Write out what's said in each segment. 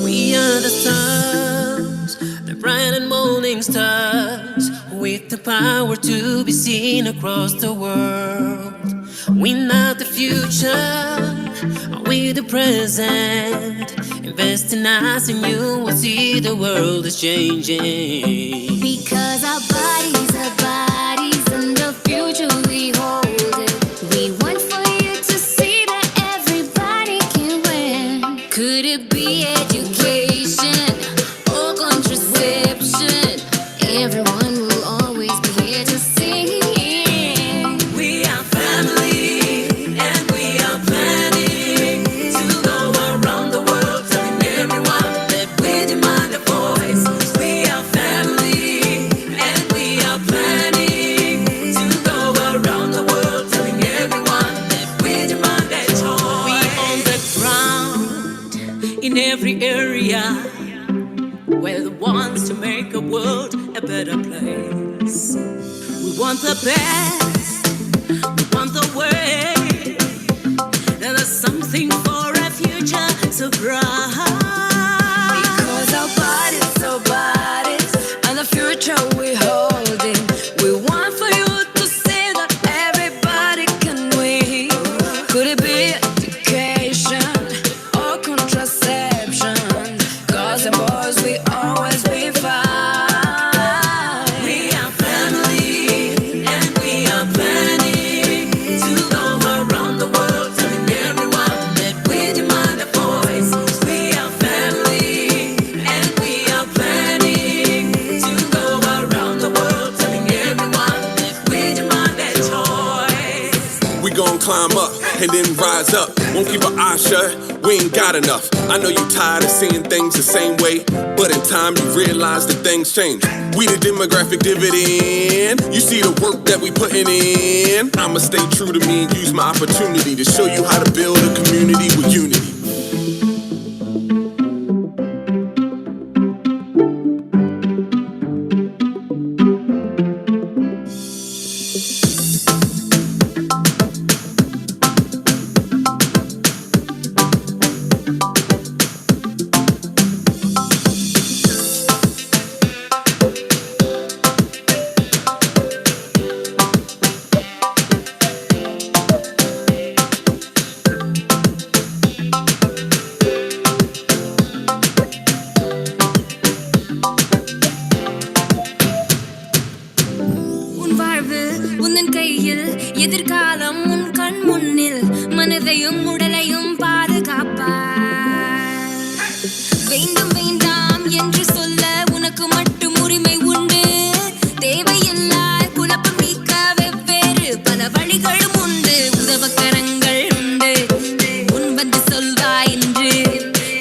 We are the stars, the bright and morning stars, with the power to be seen across the world. We're not the future, we're the present. Invest in us and you will see the world is changing. Because our bodies and the future we hold it. We want for you to see that everybody can win. Could it be education or contraception? Everyone will always be here to see. We are family and we are planning to go around the world telling everyone that we demand a voice. We are family and we are planning to go around the world telling everyone that we demand a choice. We on the ground in every area. We're the ones to make a world a better place. We want the best, we want the way. There is something for a future so bright. Because our bodies, and the future we holding. We want for you to see that everybody can win. Could it be education or contraception? Girls and boys, we always be fine. We are family and we are planning to go around the world telling everyone that we demand a voice. We are family and we are planning to go around the world telling everyone that we demand a choice. We gon' climb up and then rise up. Won't keep our eyes shut, we ain't got enough. I know you tired of seeing things the same way, but in time you realize that things change. We the demographic dividend. You see the work that we putting in. I'ma stay true to me and use my opportunity to show you how to build a community with unity. உன் வாழ்வு உந்தன் கையில், எதிர்காலம் உன் கண் முன்னில். மனதையும் உடலையும் பாதுகாப்பாய். வேண்டும் வேண்டாம் என்று சொல்ல உனக்கு மட்டும் உரிமை உண்டு. தேவையில்லா குழப்பம் நீக்க வெவ்வேறு பல வழிகளும் உண்டு. உதவக்கரங்கள் உண்டு, முன் வந்து சொல்வாய் இன்று.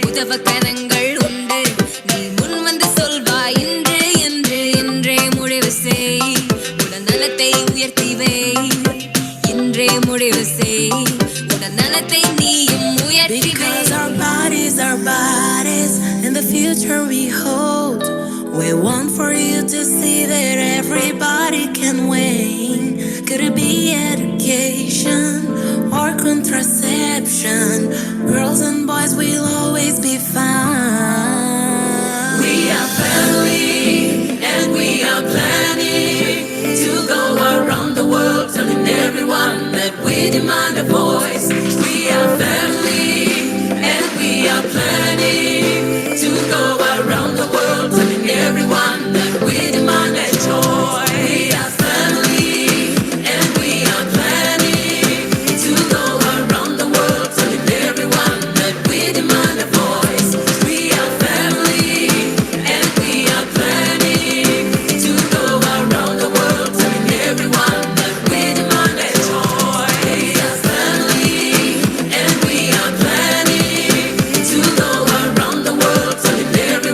உதவக்கரங்கள் உண்டு, நீ முன் வந்து சொல்வாய் இன்று. இன்றே முடிவு செய், உடல்நலத்தை உயர்த்தி வை. இன்றே முடிவு செய், உடல்நலத்தை நீயும் உயர்த்தி வை. Because our bodies, and the future we hold. We want for you to see that everybody can win. Could it be education or contraception? Girls and boys will always be fine. We are family and we are planning to go around the world telling everyone that we demand a voice. We are family and we are planning to go around the world telling everyone that we demand a choice. We are family and we are planning to go around the world telling everyone that we demand a voice. We are family and we are planning to go around the world telling everyone that we demand a choice. We are family and we are planning to go around the world telling everyone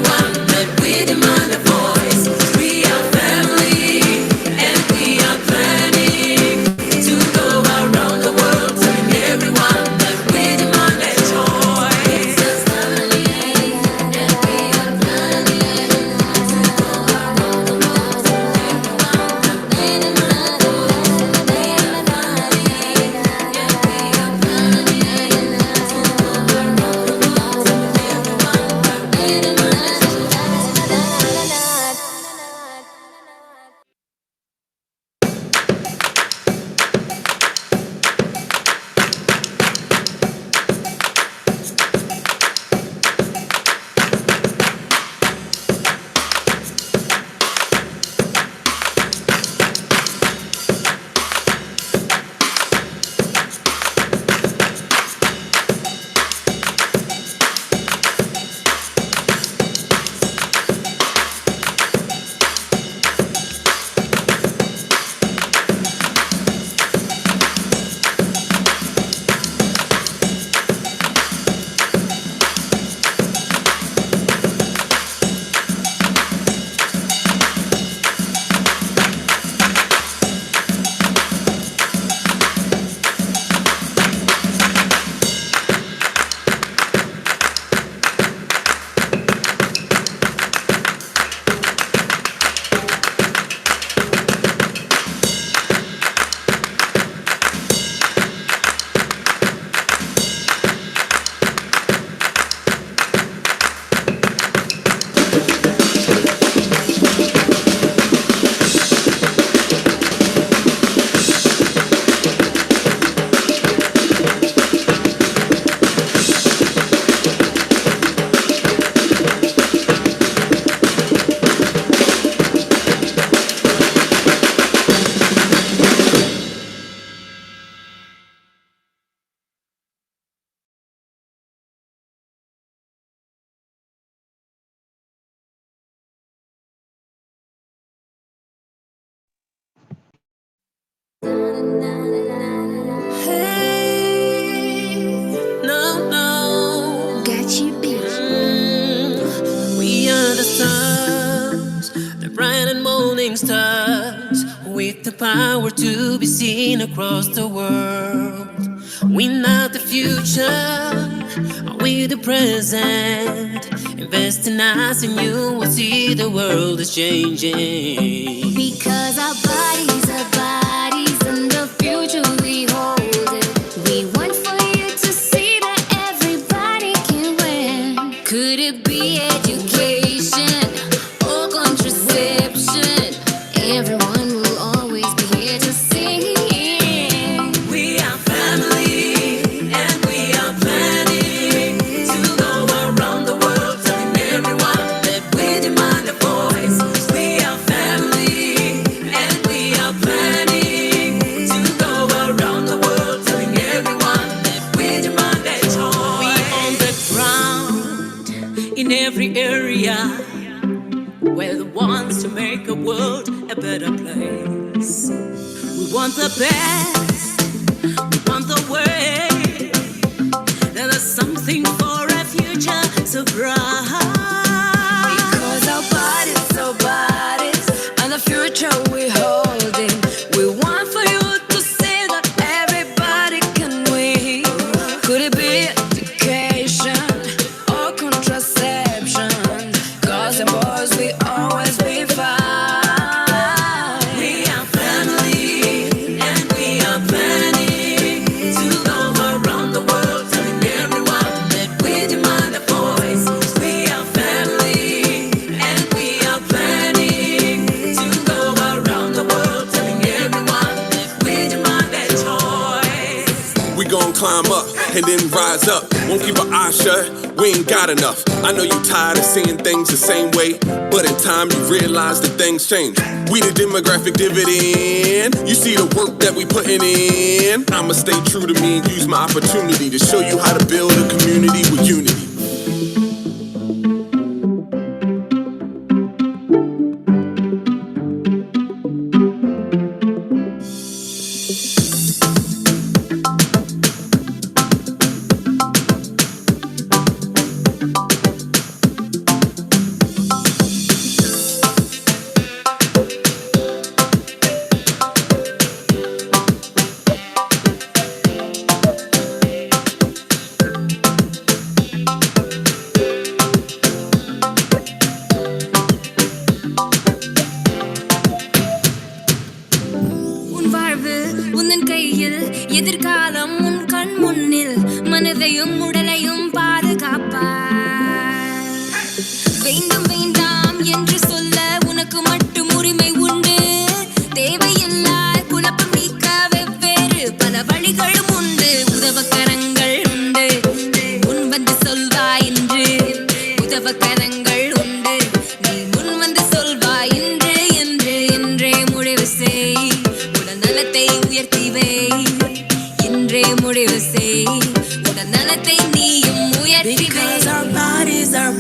Hey, no. Got you, bitch. We are the stars, the bright and morning stars, with the power to be seen across the world. We're not the future, we're the present. Invest in us and you will see the world is changing. Because our bodies, and the future we hold it. We want for you to see that everybody can win. Could it be education or contraception? Everyone will always be here to sing. We are family and we are planning to go around the world telling everyone that we demand a voice. We are family and we are planning to go around the world telling everyone that we demand a choice. We on the ground in every area. We're the ones to make a world a better place. We want the best, we want the way. There is something for a future so bright. Because our bodies, and the future we're holding. We want for you to see that everybody can win. Could it be education or contraception? Girls and boys, we always be fine. We are family and we are planning to go around the world telling everyone that we demand a voice. We are family and we are planning to go around the world telling everyone that we demand a choice. We gon' climb up and then rise up. Won't keep our eyes shut, we ain't got enough. I know you tired of seeing things the same way, but in time you realize that things change. We the demographic dividend. You see the work that we putting in. I'ma stay true to me and use my opportunity to show you how to build a community with unity. உன் வாழ்வு உந்தன் கையில், எதிர்காலம் உன் கண் முன்னில். மனதையும் உடலையும் பாதுகாப்பாய். வேண்டும் வேண்டாம் என்று சொல்ல உனக்கு மட்டும் உரிமை உண்டு. தேவையில்லா குழப்பம் நீக்க வெவ்வேறு பல வழிகளும் உண்டு. உதவக்கரங்கள் உண்டு, முன் வந்து சொல்வாய் என்று. உதவக்கரங்கள் உண்டு, நீ முன் வந்து சொல்வாய் என்று. என்றே முடிவு செய், உடல் நலத்தை உயர்த்தி வை. என்றே முடிவு செய், உடல் நலத்தை நீயும் உயர்த்தி வை. Because our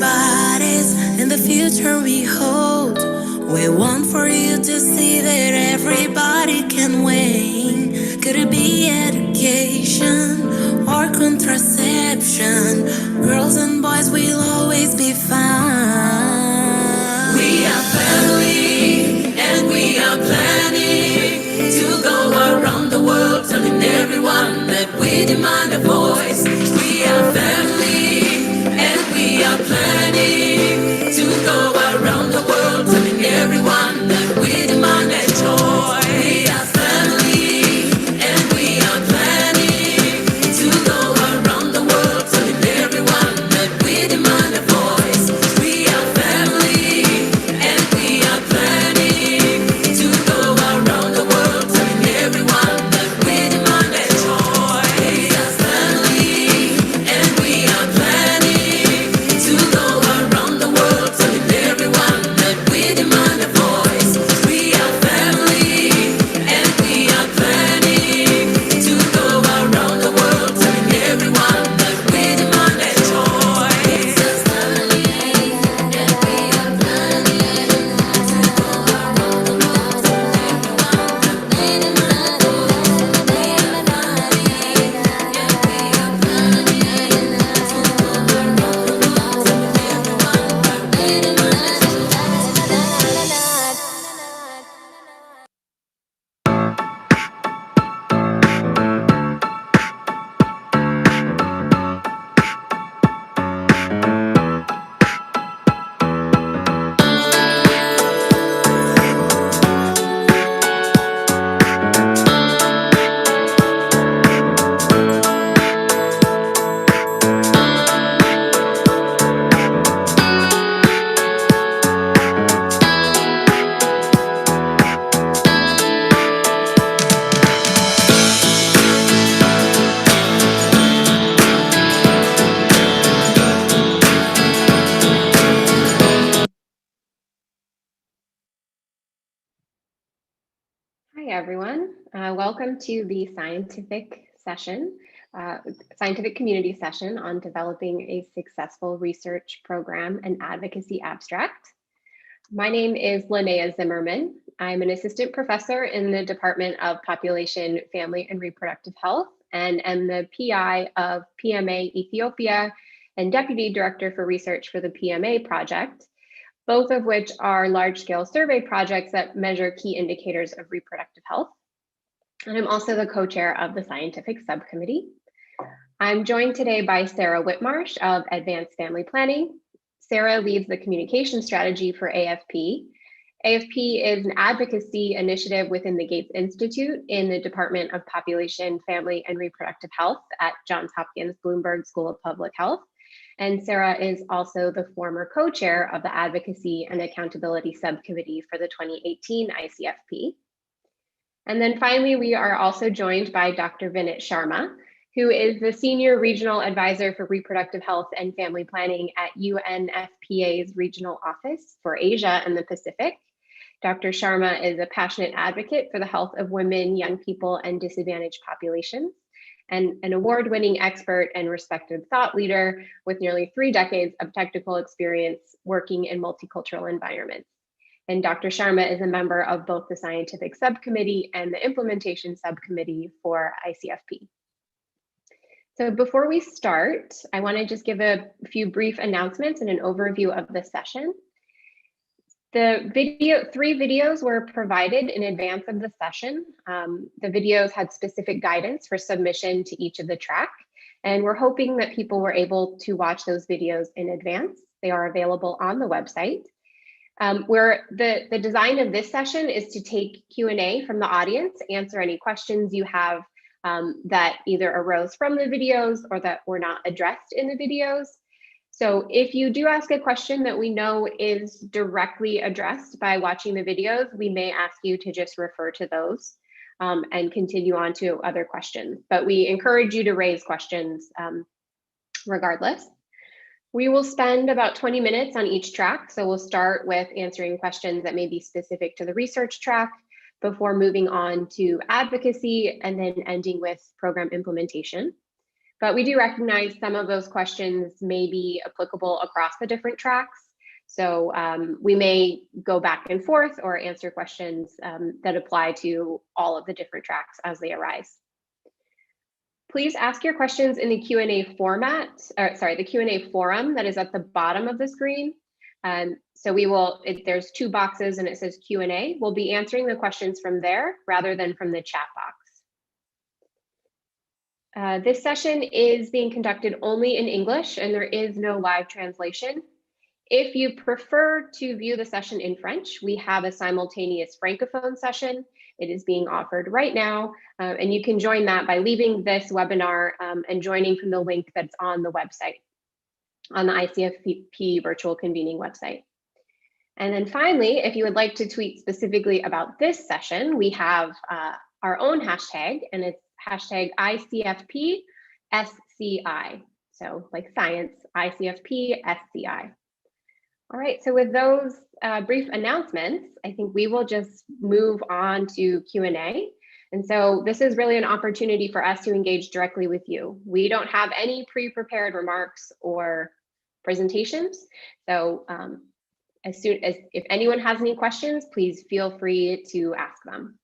bodies, and the future we hold. We want for you to see that everybody can win. Could it be education or contraception? Girls and boys will always be fine. We are family and we are planning to go around the world telling everyone that we demand a voice. We are family and we are planning to go around the world telling everyone that we demand a choice. We are family and we are planning to go around the world telling everyone that we demand a voice. We are family and we are planning to go around the world telling everyone that we demand a choice. We are family. everyone. Welcome to the scientific community session on developing a successful research program and advocacy abstract. My name is Linnea Zimmerman. I'm an assistant professor in the Department of Population, Family, and Reproductive Health, and am the PI of PMA Ethiopia and Deputy Director for Research for the PMA project, both of which are large-scale survey projects that measure key indicators of reproductive health. And I'm also the co-chair of the scientific subcommittee. I'm joined today by Sarah Whitmarsh of Advanced Family Planning. Sarah leads the communication strategy for AFP. AFP is an advocacy initiative within the Gates Institute in the Department of Population, Family, and Reproductive Health at Johns Hopkins Bloomberg School of Public Health. And Sarah is also the former co-chair of the Advocacy and Accountability Subcommittee for the 2018 ICFP. And then finally, we are also joined by Dr. Vinit Sharma, who is the Senior Regional Advisor for Reproductive Health and Family Planning at UNFPA's Regional Office for Asia and the Pacific. Dr. Sharma is a passionate advocate for the health of women, young people, and disadvantaged populations, and an award-winning expert and respected thought leader with nearly 3 decades of technical experience working in multicultural environments. And Dr. Sharma is a member of both the scientific subcommittee and the implementation subcommittee for ICFP. So before we start, I want to just give a few brief announcements and an overview of the session. The 3 videos were provided in advance of the session. The videos had specific guidance for submission to each of the track, and we're hoping that people were able to watch those videos in advance. They are available on the website. Where the design of this session is to take Q&A from the audience, answer any questions you have that either arose from the videos or that were not addressed in the videos. So if you do ask a question that we know is directly addressed by watching the videos, we may ask you to just refer to those and continue on to other questions. But we encourage you to raise questions regardless. We will spend about 20 minutes on each track. So we'll start with answering questions that may be specific to the research track before moving on to advocacy and then ending with program implementation. But we do recognize some of those questions may be applicable across the different tracks. So we may go back and forth or answer questions that apply to all of the different tracks as they arise. Please ask your questions in the Q&A format, the Q&A forum that is at the bottom of the screen. So we will, there's 2 boxes and it says Q&A. We'll be answering the questions from there rather than from the chat box. This session is being conducted only in English and there is no live translation. If you prefer to view the session in French, we have a simultaneous Francophone session. It is being offered right now, and you can join that by leaving this webinar and joining from the link that's on the website, on the ICFP virtual convening website. And then finally, if you would like to tweet specifically about this session, we have our own hashtag, and it's hashtag ICFP-SCI. So like science, ICFP-SCI. All right, so with those brief announcements, I think we will just move on to Q&A. And so this is really an opportunity for us to engage directly with you. We don't have any pre-prepared remarks or presentations. So if anyone has any questions, please feel free to ask them.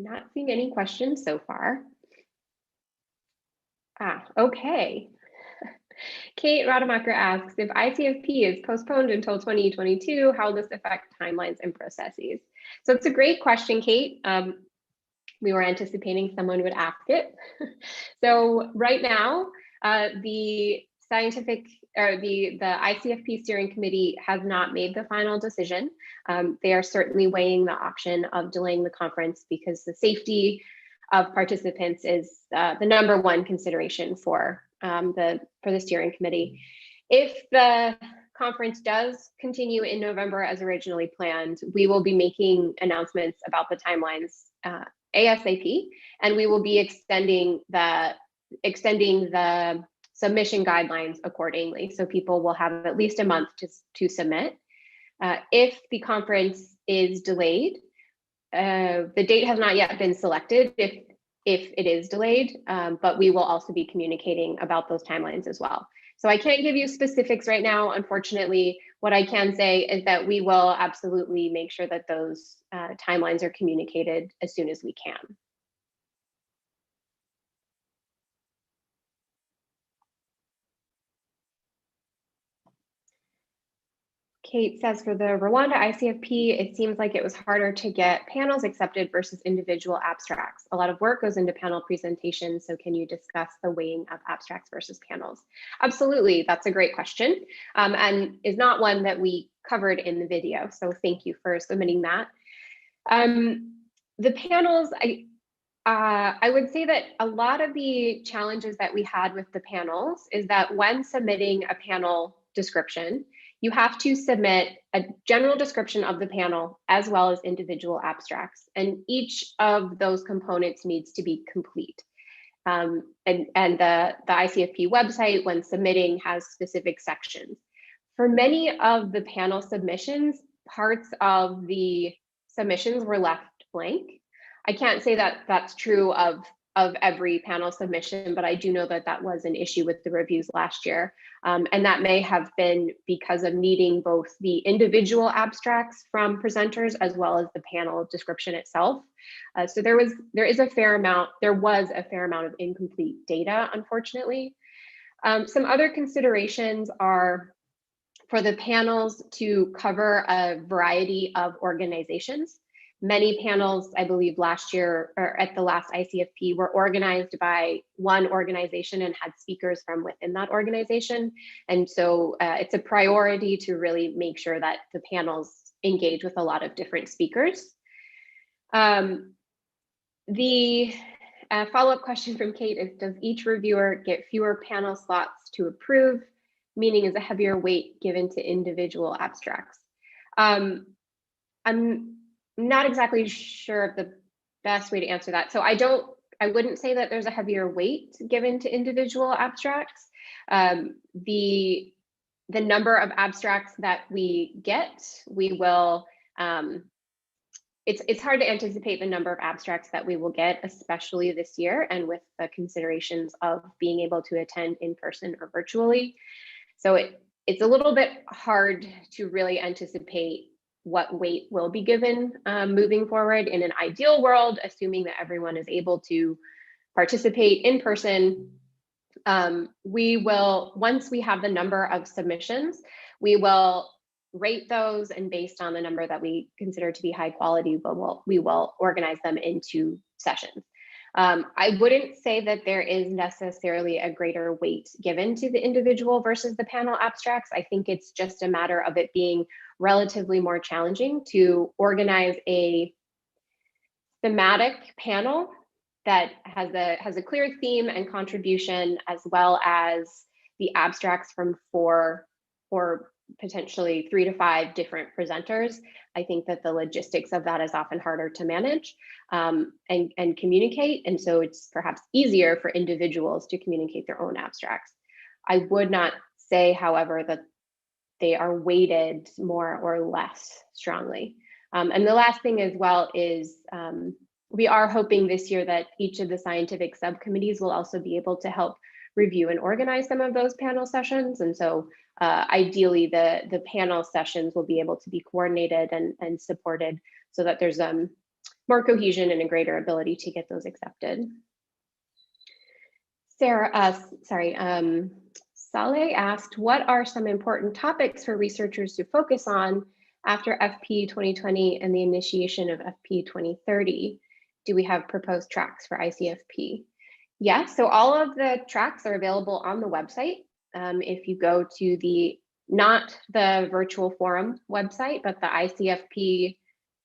Not seeing any questions so far. Okay. Kate Rademacher asks, if ICFP is postponed until 2022, how will this affect timelines and processes? So it's a great question, Kate. We were anticipating someone would ask it. So right now, the ICFP steering committee has not made the final decision. They are certainly weighing the option of delaying the conference because the safety of participants is the #1 consideration for for the steering committee. If the conference does continue in November as originally planned, we will be making announcements about the timelines ASAP, and we will be extending the submission guidelines accordingly. So people will have at least a month to submit. If the conference is delayed, the date has not yet been selected if it is delayed, but we will also be communicating about those timelines as well. So I can't give you specifics right now, unfortunately. What I can say is that we will absolutely make sure that those timelines are communicated as soon as we can. Kate says, for the Rwanda ICFP, it seems like it was harder to get panels accepted versus individual abstracts. A lot of work goes into panel presentations, so can you discuss the weighing of abstracts versus panels? Absolutely, that's a great question, and is not one that we covered in the video, so thank you for submitting that. The panels, I would say that a lot of the challenges that we had with the panels is that when submitting a panel description, you have to submit a general description of the panel as well as individual abstracts, and each of those components needs to be complete. And the ICFP website, when submitting, has specific sections. For many of the panel submissions, parts of the submissions were left blank. I can't say that that's true of every panel submission, but I do know that that was an issue with the reviews last year. And that may have been because of needing both the individual abstracts from presenters as well as the panel description itself. So there was a fair amount of incomplete data, unfortunately. Some other considerations are for the panels to cover a variety of organizations. Many panels, I believe last year or at the last ICFP, were organized by one organization and had speakers from within that organization. And so it's a priority to really make sure that the panels engage with a lot of different speakers. The follow-up question from Kate is, does each reviewer get fewer panel slots to approve, meaning is a heavier weight given to individual abstracts? I'm not exactly sure of the best way to answer that. So I wouldn't say that there's a heavier weight given to individual abstracts. The number of abstracts that we get, we will, it's hard to anticipate the number of abstracts that we will get, especially this year, and with the considerations of being able to attend in person or virtually. So it's a little bit hard to really anticipate what weight will be given moving forward. In an ideal world, assuming that everyone is able to participate in person, we will, once we have the number of submissions, we will rate those, and based on the number that we consider to be high quality, we will organize them into sessions. I wouldn't say that there is necessarily a greater weight given to the individual versus the panel abstracts. I think it's just a matter of it being relatively more challenging to organize a thematic panel that has a clear theme and contribution, as well as the abstracts from 4 or potentially 3 to 5 different presenters. I think that the logistics of that is often harder to manage and communicate. And so it's perhaps easier for individuals to communicate their own abstracts. I would not say, however, that they are weighted more or less strongly. And the last thing as well is we are hoping this year that each of the scientific subcommittees will also be able to help review and organize some of those panel sessions. And so ideally the panel sessions will be able to be coordinated and supported so that there's more cohesion and a greater ability to get those accepted. Saleh asked, what are some important topics for researchers to focus on after FP 2020 and the initiation of FP 2030? Do we have proposed tracks for ICFP? Yes, so all of the tracks are available on the website. If you go to not the virtual forum website, but the ICFP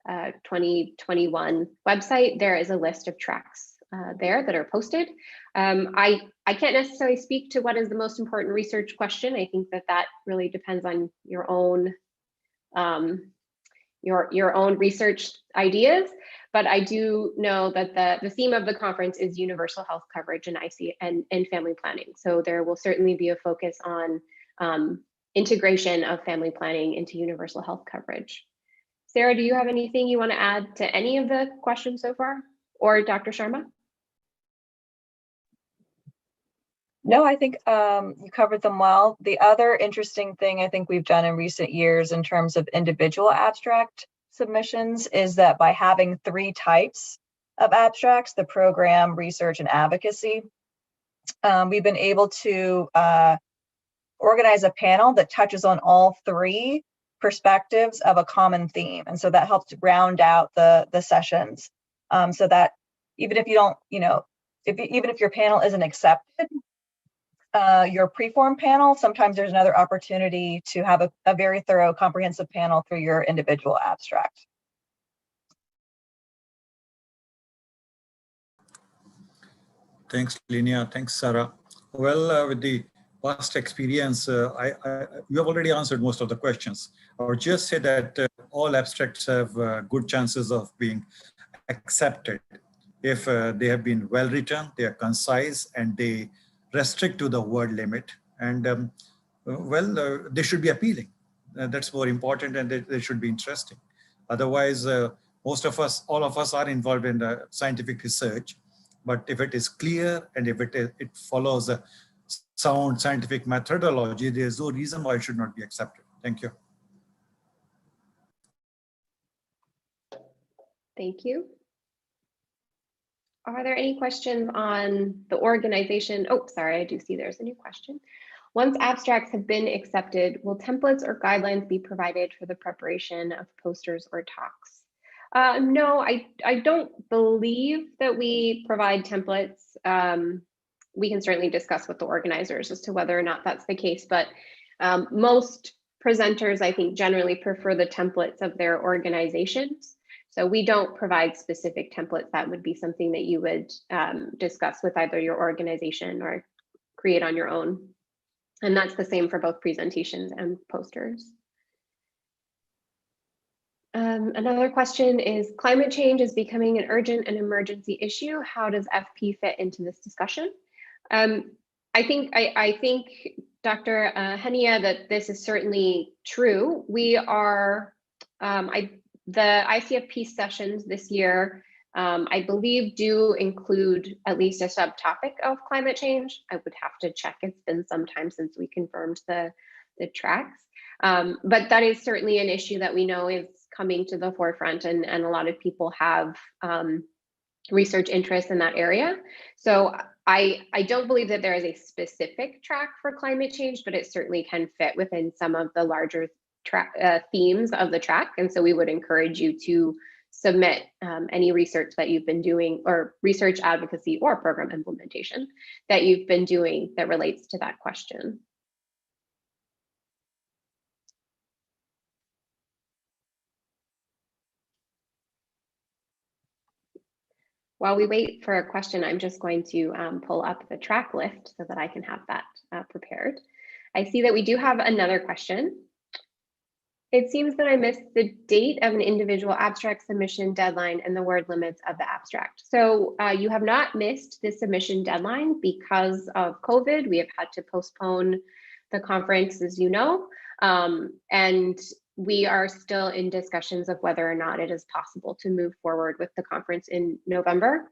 2021 website, there is a list of tracks there that are posted. I can't necessarily speak to what is the most important research question. I think that really depends on your own your own research ideas. But I do know that the theme of the conference is universal health coverage and and family planning. So there will certainly be a focus on integration of family planning into universal health coverage. Sarah, do you have anything you want to add to any of the questions so far, or Dr. Sharma? No, I think you covered them well. The other interesting thing I think we've done in recent years in terms of individual abstract submissions is that by having 3 types of abstracts, the program, research, and advocacy, we've been able to organize a panel that touches on all 3 perspectives of a common theme. And so that helps to round out the sessions so that even if you don't, even if your panel isn't accepted, your preform panel, sometimes there's another opportunity to have a very thorough, comprehensive panel through your individual abstract. Thanks, Linnea. Thanks, Sarah. Well, with the past experience, you have already answered most of the questions. I would just say that all abstracts have good chances of being accepted if they have been well written, they are concise, and they restrict to the word limit. And they should be appealing. That's more important, and they should be interesting. Otherwise, most of us, all of us are involved in scientific research. But if it is clear and if it follows a sound scientific methodology, there's no reason why it should not be accepted. Thank you. Thank you. Are there any questions on the organization? Oh, sorry, I do see there's a new question. Once abstracts have been accepted, will templates or guidelines be provided for the preparation of posters or talks? No, I don't believe that we provide templates. We can certainly discuss with the organizers as to whether or not that's the case, but most presenters, I think, generally prefer the templates of their organizations. So we don't provide specific templates. That would be something that you would discuss with either your organization or create on your own. And that's the same for both presentations and posters. Another question is, climate change is becoming an urgent and emergency issue. How does FP fit into this discussion? I think, Dr. Hania, that this is certainly true. We are, the ICFP sessions this year, I believe, do include at least a subtopic of climate change. I would have to check. It's been some time since we confirmed the tracks. But that is certainly an issue that we know is coming to the forefront, and a lot of people have research interests in that area. So I don't believe that there is a specific track for climate change, but it certainly can fit within some of the larger themes of the track. And so we would encourage you to submit any research that you've been doing, or research, advocacy, or program implementation that you've been doing that relates to that question. While we wait for a question, I'm just going to pull up the track list so that I can have that prepared. I see that we do have another question. It seems that I missed the date of an individual abstract submission deadline and the word limits of the abstract. So you have not missed the submission deadline because of COVID. We have had to postpone the conference, as you know, and we are still in discussions of whether or not it is possible to move forward with the conference in November.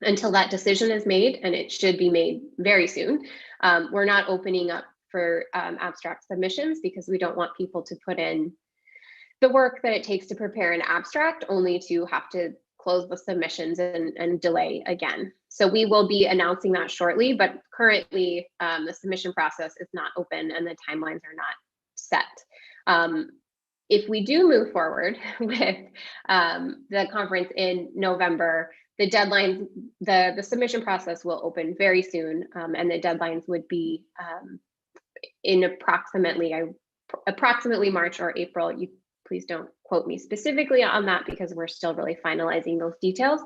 Until that decision is made, and it should be made very soon, we're not opening up for abstract submissions because we don't want people to put in the work that it takes to prepare an abstract only to have to close the submissions and delay again. So we will be announcing that shortly, but currently the submission process is not open and the timelines are not set. If we do move forward with the conference in November, the deadlines, the submission process will open very soon, and the deadlines would be in approximately March or April. You please don't quote me specifically on that because we're still really finalizing those details.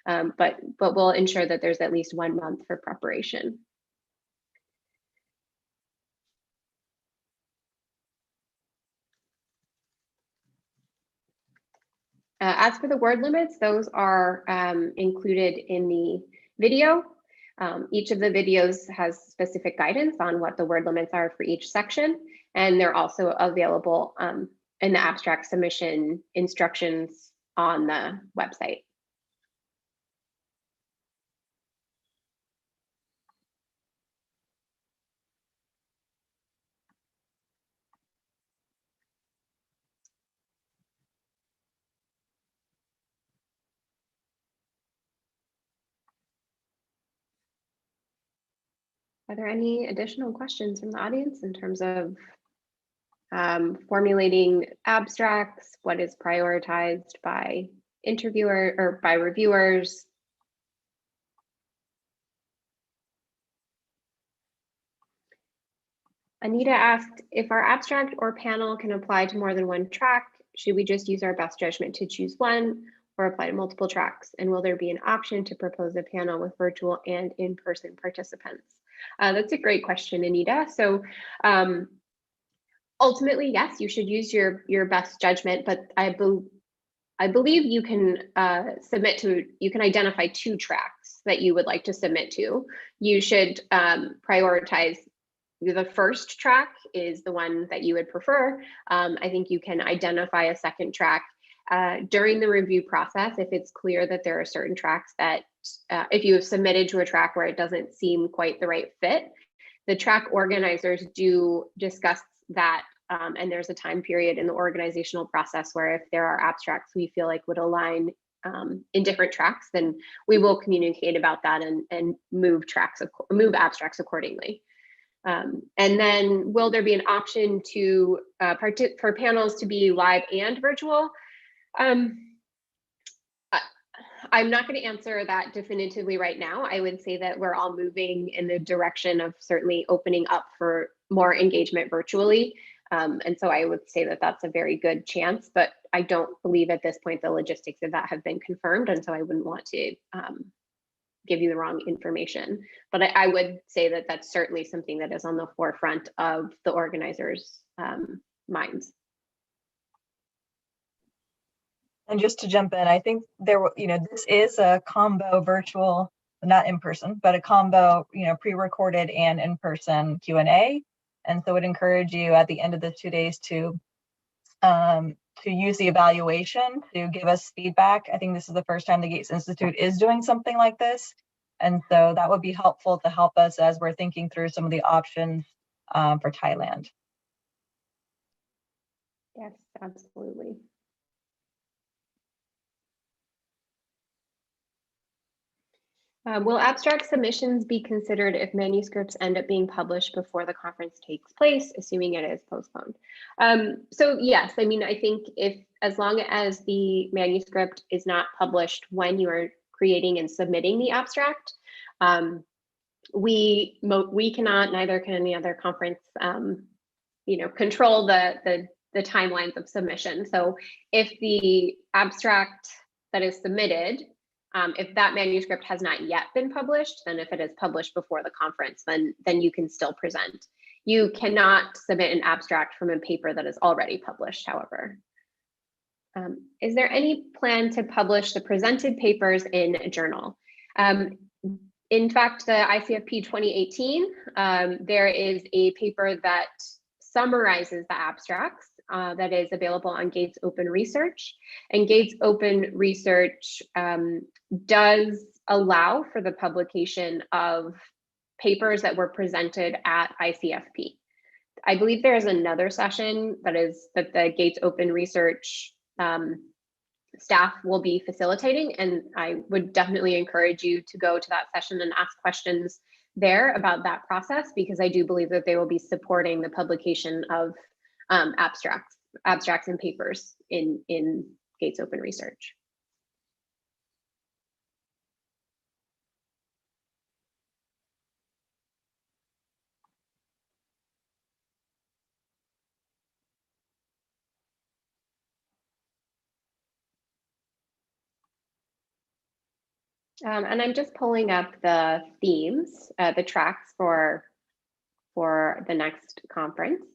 But we'll ensure that there's at least 1 month for preparation. As for the word limits, those are included in the video. Each of the videos has specific guidance on what the word limits are for each section, and they're also available in the abstract submission instructions on the website. Are there any additional questions from the audience in terms of formulating abstracts? What is prioritized by interviewer or by reviewers? Anita asked, if our abstract or panel can apply to more than one track, should we just use our best judgment to choose one or apply to multiple tracks? And will there be an option to propose a panel with virtual and in-person participants? That's a great question, Anita. So ultimately, yes, you should use your best judgment, but I believe you can you can identify 2 tracks that you would like to submit to. You should prioritize the first track is the one that you would prefer. I think you can identify a second track during the review process if it's clear that there are certain tracks that if you have submitted to a track where it doesn't seem quite the right fit, the track organizers do discuss that, and there's a time period in the organizational process where if there are abstracts we feel like would align in different tracks, then we will communicate about that and move abstracts accordingly. And then will there be an option to for panels to be live and virtual? I'm not going to answer that definitively right now. I would say that we're all moving in the direction of certainly opening up for more engagement virtually. And so I would say that that's a very good chance, but I don't believe at this point the logistics of that have been confirmed. And so I wouldn't want to give you the wrong information. But I would say that that's certainly something that is on the forefront of the organizers' minds. And just to jump in, I think this is a combo virtual, not in person, but a combo, pre-recorded and in-person Q&A. And so I would encourage you at the end of the 2 days to use the evaluation to give us feedback. I think this is the first time the Gates Institute is doing something like this. And so that would be helpful to help us as we're thinking through some of the options for Thailand. Yes, absolutely. Will abstract submissions be considered if manuscripts end up being published before the conference takes place, assuming it is postponed? So yes, I mean, I think as long as the manuscript is not published when you are creating and submitting the abstract, we cannot, neither can any other conference, control the timelines of submission. So if the abstract that is submitted, if that manuscript has not yet been published, then if it is published before the conference, then you can still present. You cannot submit an abstract from a paper that is already published, however. Is there any plan to publish the presented papers in a journal? In fact, the ICFP 2018, there is a paper that summarizes the abstracts that is available on Gates Open Research. And Gates Open Research does allow for the publication of papers that were presented at ICFP. I believe there is another session that the Gates Open Research staff will be facilitating, and I would definitely encourage you to go to that session and ask questions there about that process, because I do believe that they will be supporting the publication of abstracts and papers in Gates Open Research. And I'm just pulling up the themes, the tracks for the next conference.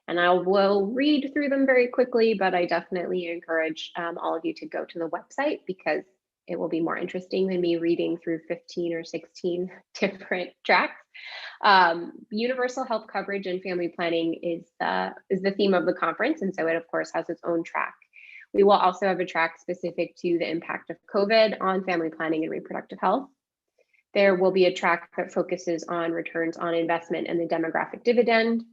And I will read through them very quickly, but I definitely encourage all of you to go to the website because it will be more interesting than me reading through 15 or 16 different tracks. Universal health coverage and family planning is the theme of the conference, and so it of course has its own track. We will also have a track specific to the impact of COVID on family planning and reproductive health. There will be a track that focuses on returns on investment and the demographic dividend.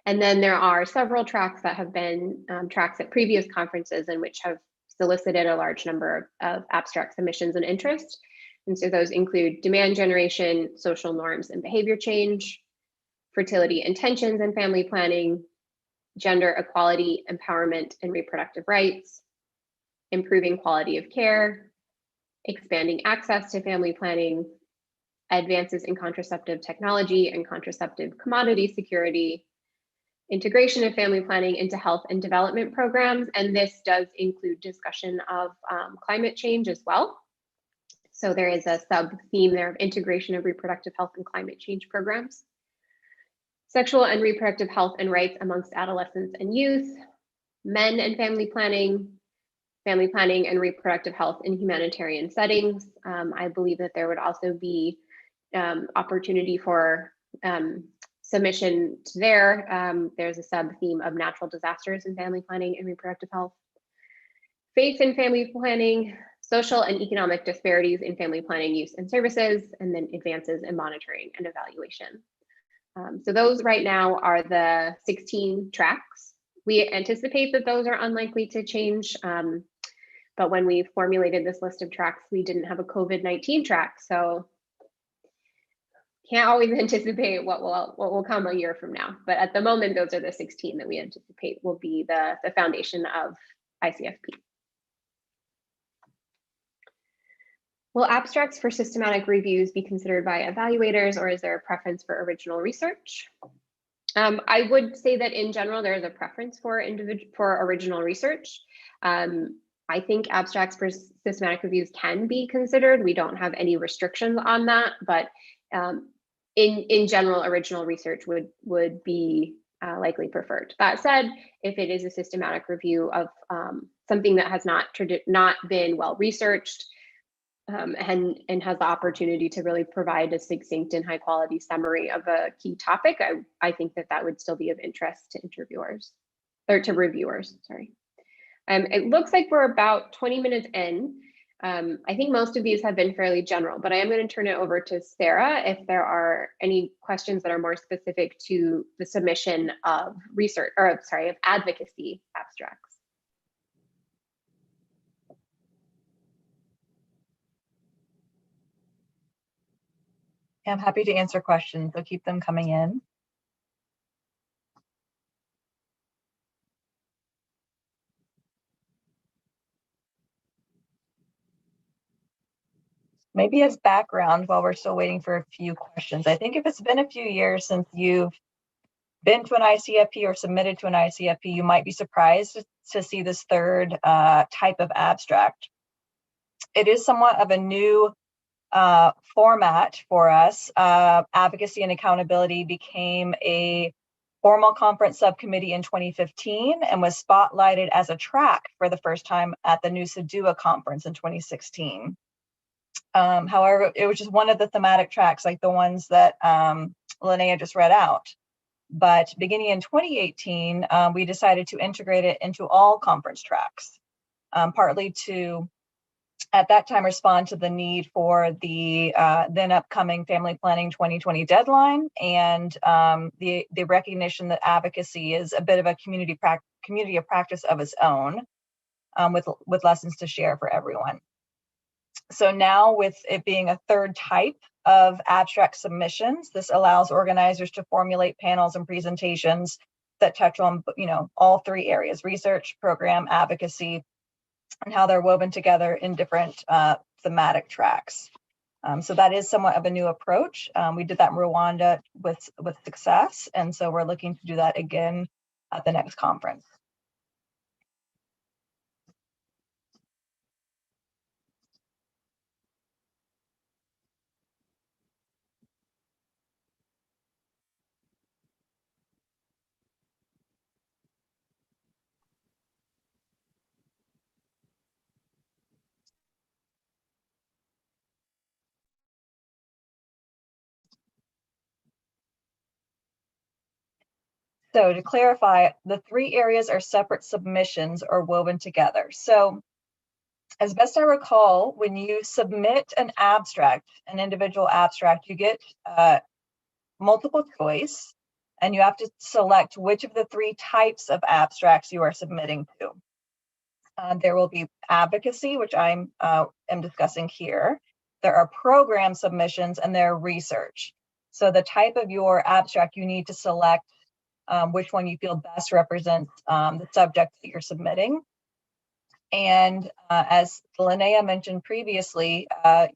And then there are several tracks that have been tracks at previous conferences and which have solicited a large number of abstract submissions and interest. And so those include demand generation, social norms and behavior change, fertility intentions and family planning, gender equality, empowerment and reproductive rights, improving quality of care, expanding access to family planning, advances in contraceptive technology and contraceptive commodity security, integration of family planning into health and development programs. And this does include discussion of climate change as well. So there is a sub-theme there of integration of reproductive health and climate change programs. Sexual and reproductive health and rights amongst adolescents and youth, men and family planning and reproductive health in humanitarian settings. I believe that there would also be opportunity for submission to there. There's a sub-theme of natural disasters in family planning and reproductive health. Faith in family planning, social and economic disparities in family planning use and services, and then advances in monitoring and evaluation. So those right now are the 16 tracks. We anticipate that those are unlikely to change, but when we formulated this list of tracks, we didn't have a COVID-19 track, so can't always anticipate what will come a year from now. But at the moment, those are the 16 that we anticipate will be the foundation of ICFP. Will abstracts for systematic reviews be considered by evaluators, or is there a preference for original research? I would say that in general, there is a preference for original research. I think abstracts for systematic reviews can be considered. We don't have any restrictions on that, but in general, original research would be likely preferred. That said, if it is a systematic review of something that has not been well researched, and has the opportunity to really provide a succinct and high quality summary of a key topic, I think that would still be of interest to interviewers or to reviewers, sorry. It looks like we're about 20 minutes in. I think most of these have been fairly general, but I am going to turn it over to Sarah if there are any questions that are more specific to the submission of research, or sorry, of advocacy abstracts. I'm happy to answer questions, so keep them coming in. Maybe as background, while we're still waiting for a few questions, I think if it's been a few years since you've been to an ICFP or submitted to an ICFP, you might be surprised to see this third type of abstract. It is somewhat of a new format for us. Advocacy and Accountability became a formal conference subcommittee in 2015 and was spotlighted as a track for the first time at the New Sedua conference in 2016. However, it was just one of the thematic tracks, like the ones that Linnea just read out. But beginning in 2018, we decided to integrate it into all conference tracks, partly to, at that time, respond to the need for the then upcoming Family Planning 2020 deadline, and the recognition that advocacy is a bit of a community of practice of its own, with lessons to share for everyone. So now, with it being a third type of abstract submissions, this allows organizers to formulate panels and presentations that touch on, all three areas: research, program, advocacy, and how they're woven together in different thematic tracks. So that is somewhat of a new approach. We did that in Rwanda with success, and so we're looking to do that again at the next conference. So to clarify, the three areas are separate submissions or woven together. So as best I recall, when you submit an abstract, an individual abstract, you get multiple choice, and you have to select which of the three types of abstracts you are submitting to. There will be advocacy, which I am discussing here. There are program submissions, and there are research. So the type of your abstract, you need to select which one you feel best represents the subject that you're submitting. And as Linnea mentioned previously,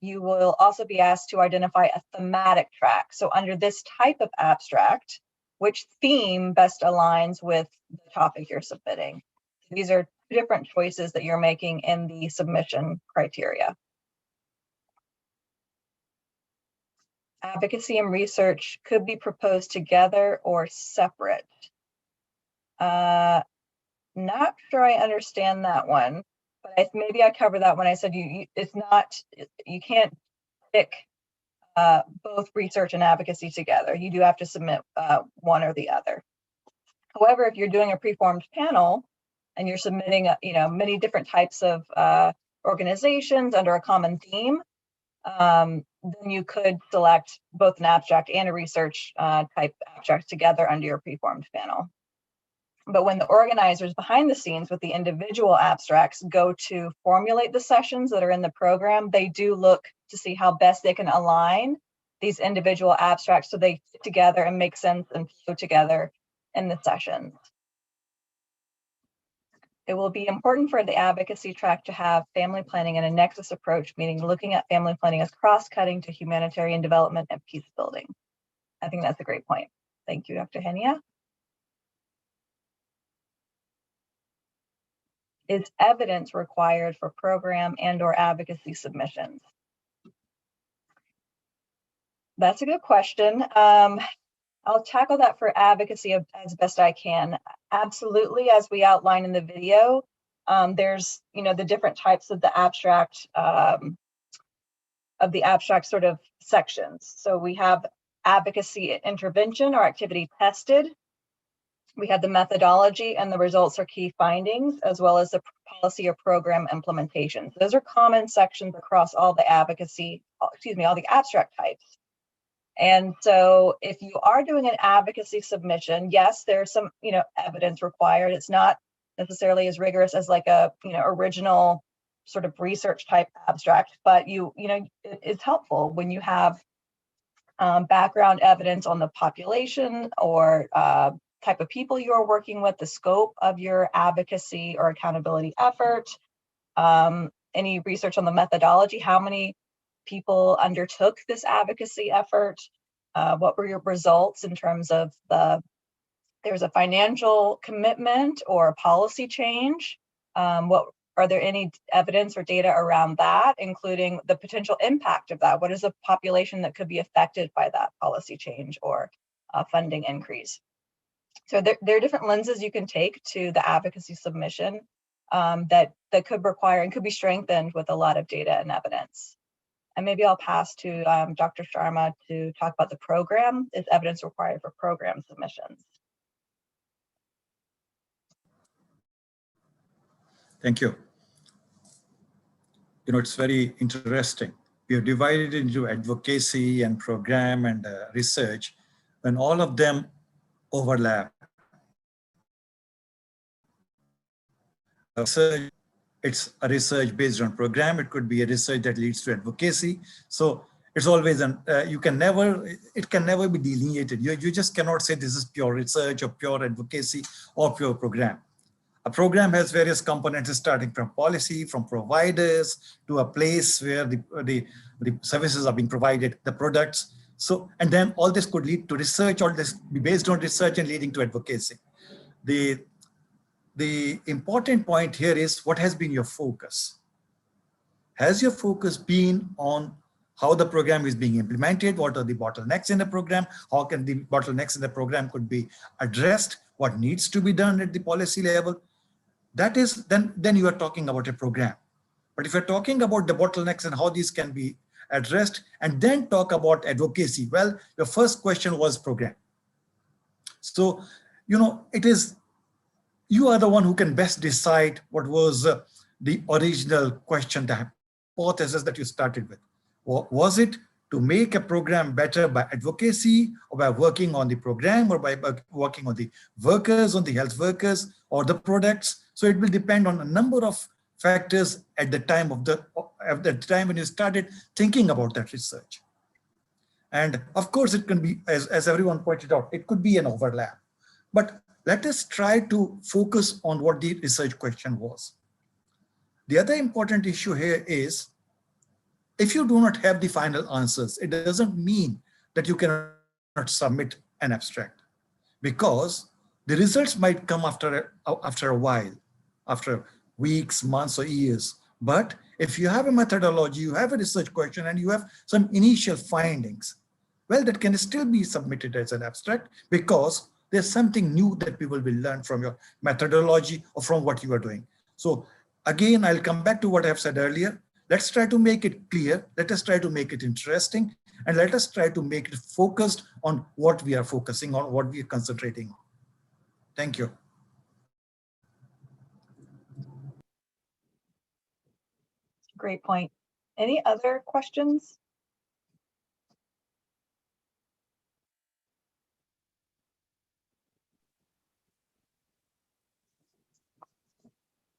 you will also be asked to identify a thematic track. So under this type of abstract, which theme best aligns with the topic you're submitting? These are two different choices that you're making in the submission criteria. Advocacy and research could be proposed together or separate. Not sure I understand that one, but maybe I covered that when I said you can't pick both research and advocacy together. You do have to submit one or the other. However, if you're doing a preformed panel and you're submitting many different types of organizations under a common theme, then you could select both an abstract and a research type abstract together under your preformed panel. But when the organizers behind the scenes with the individual abstracts go to formulate the sessions that are in the program, they do look to see how best they can align these individual abstracts so they fit together and make sense and flow together in the sessions. It will be important for the advocacy track to have family planning and a nexus approach, meaning looking at family planning as cross-cutting to humanitarian development and peace building. I think that's a great point. Thank you, Dr. Henia. Is evidence required for program and/or advocacy submissions? That's a good question. I'll tackle that for advocacy as best I can. Absolutely, as we outline in the video, there's the different types of the abstract sort of sections. So we have advocacy intervention or activity tested. We have the methodology and the results or key findings, as well as the policy or program implementation. So those are common sections across all the all the abstract types. And so if you are doing an advocacy submission, yes, there's some, evidence required. It's not necessarily as rigorous as like a, original sort of research type abstract, but it's helpful when you have background evidence on the population or type of people you are working with, the scope of your advocacy or accountability effort, any research on the methodology, how many people undertook this advocacy effort, what were your results in terms of there's a financial commitment or a policy change, are there any evidence or data around that, including the potential impact of that? What is the population that could be affected by that policy change or funding increase? So there are different lenses you can take to the advocacy submission that could require and could be strengthened with a lot of data and evidence. And maybe I'll pass to Dr. Sharma to talk about the program. Is evidence required for program submissions? Thank you. It's very interesting. We have divided into advocacy and program and research, and all of them overlap. Research, it's a research based on program. It could be a research that leads to advocacy. So it's always it can never be delineated. You just cannot say this is pure research or pure advocacy or pure program. A program has various components starting from policy, from providers to a place where the services are being provided, the products. So, and then all this could lead to research, all this be based on research and leading to advocacy. The important point here is what has been your focus? Has your focus been on how the program is being implemented? What are the bottlenecks in the program? How can the bottlenecks in the program could be addressed? What needs to be done at the policy level? That is, then you are talking about a program. But if you're talking about the bottlenecks and how these can be addressed, and then talk about advocacy, well, your first question was program. So it is, you are the one who can best decide what was the original question, the hypothesis that you started with. Was it to make a program better by advocacy, or by working on the program, or by working on the workers, on the health workers, or the products? So it will depend on a number of factors at the time when you started thinking about that research. And of course, it can be, as everyone pointed out, it could be an overlap. But let us try to focus on what the research question was. The other important issue here is, if you do not have the final answers, it doesn't mean that you cannot submit an abstract, because the results might come after a while, after weeks, months, or years. But if you have a methodology, you have a research question, and you have some initial findings, well, that can still be submitted as an abstract, because there's something new that people will learn from your methodology or from what you are doing. So again, I'll come back to what I've said earlier. Let's try to make it clear. Let us try to make it interesting, and let us try to make it focused on what we are focusing on, what we are concentrating on. Thank you. Great point. Any other questions?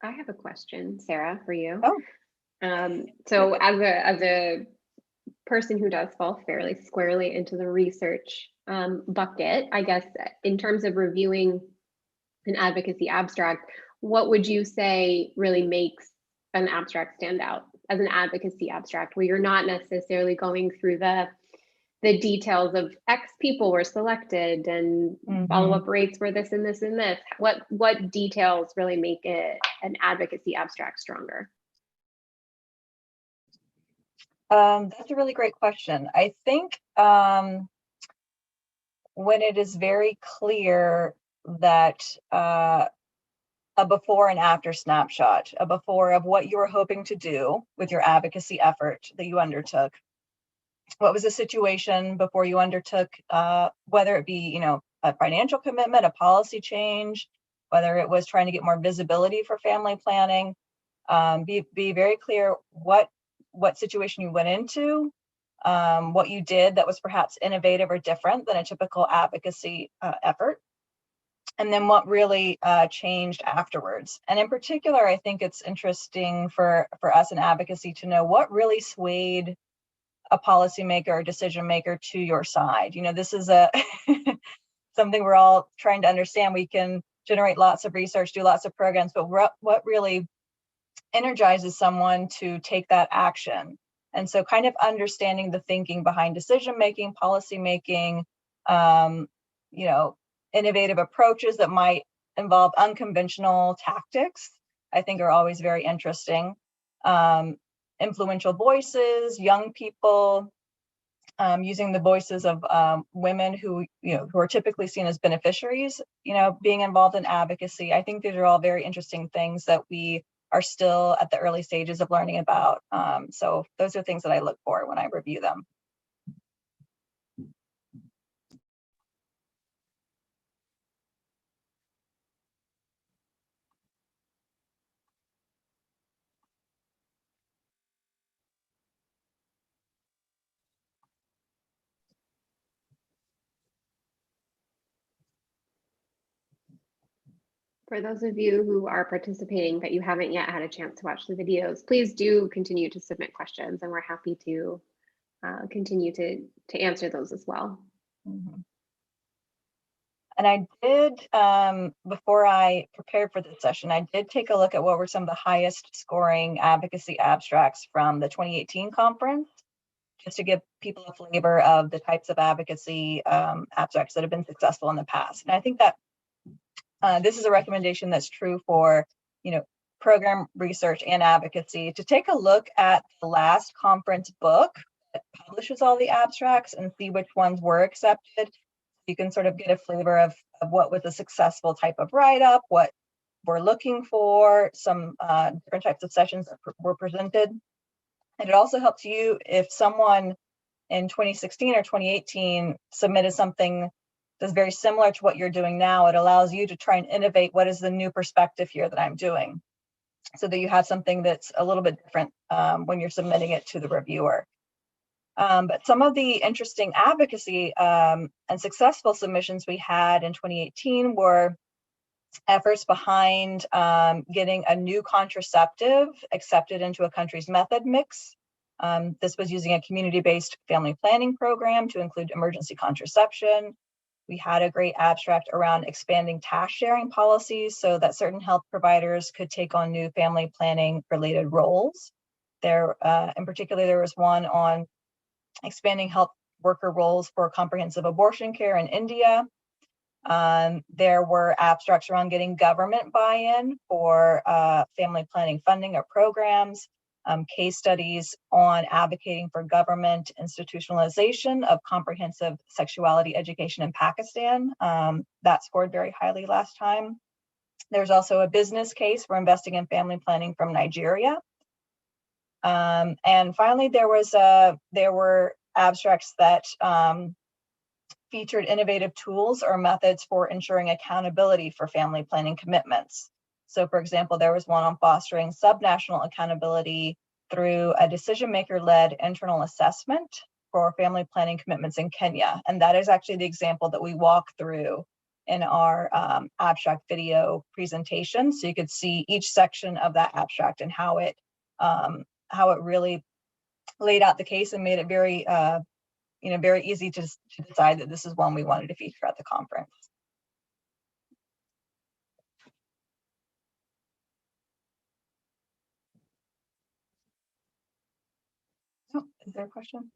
I have a question, Sarah, for you. Oh. So as a person who does fall fairly squarely into the research bucket, I guess, in terms of reviewing an advocacy abstract, what would you say really makes an abstract stand out as an advocacy abstract, where you're not necessarily going through the details of X people were selected and follow-up rates were this and this and this? What details really make it an advocacy abstract stronger? That's a really great question. I think when it is very clear that a before and after snapshot, a before of what you were hoping to do with your advocacy effort that you undertook. What was the situation before you undertook, whether it be, a financial commitment, a policy change, whether it was trying to get more visibility for family planning. Be very clear what situation you went into, what you did that was perhaps innovative or different than a typical advocacy effort, and then what really changed afterwards. And in particular, I think it's interesting for us in advocacy to know what really swayed a policymaker or decision maker to your side. This is something we're all trying to understand. We can generate lots of research, do lots of programs, but what really energizes someone to take that action? And so kind of understanding the thinking behind decision making, policy making, innovative approaches that might involve unconventional tactics, I think are always very interesting. Influential voices, young people, using the voices of women who are typically seen as beneficiaries, being involved in advocacy. I think these are all very interesting things that we are still at the early stages of learning about. So those are things that I look for when I review them. For those of you who are participating but you haven't yet had a chance to watch the videos, please do continue to submit questions, and we're happy to continue to answer those as well. Mm-hmm. And I did, before I prepared for this session, I did take a look at what were some of the highest scoring advocacy abstracts from the 2018 conference, just to give people a flavor of the types of advocacy abstracts that have been successful in the past. And I think that this is a recommendation that's true for, program research and advocacy, to take a look at the last conference book that publishes all the abstracts and see which ones were accepted. You can sort of get a flavor of what was a successful type of write-up, what we're looking for, some different types of sessions that were presented. And it also helps you if someone in 2016 or 2018 submitted something That's very similar to what you're doing now. It allows you to try and innovate what is the new perspective here that I'm doing, so that you have something that's a little bit different when you're submitting it to the reviewer. But some of the interesting advocacy and successful submissions we had in 2018 were efforts behind getting a new contraceptive accepted into a country's method mix. This was using a community-based family planning program to include emergency contraception. We had a great abstract around expanding task sharing policies so that certain health providers could take on new family planning related roles. There, in particular, there was one on expanding health worker roles for comprehensive abortion care in India. There were abstracts around getting government buy-in for family planning funding or programs, case studies on advocating for government institutionalization of comprehensive sexuality education in Pakistan. That scored very highly last time. There's also a business case for investing in family planning from Nigeria. And finally, there were abstracts that featured innovative tools or methods for ensuring accountability for family planning commitments. So for example, there was one on fostering subnational accountability through a decision maker-led internal assessment for family planning commitments in Kenya. And that is actually the example that we walk through in our abstract video presentation. So you could see each section of that abstract and how it really laid out the case and made it very, very easy to decide that this is one we wanted to feature at the conference. Oh, is there a question?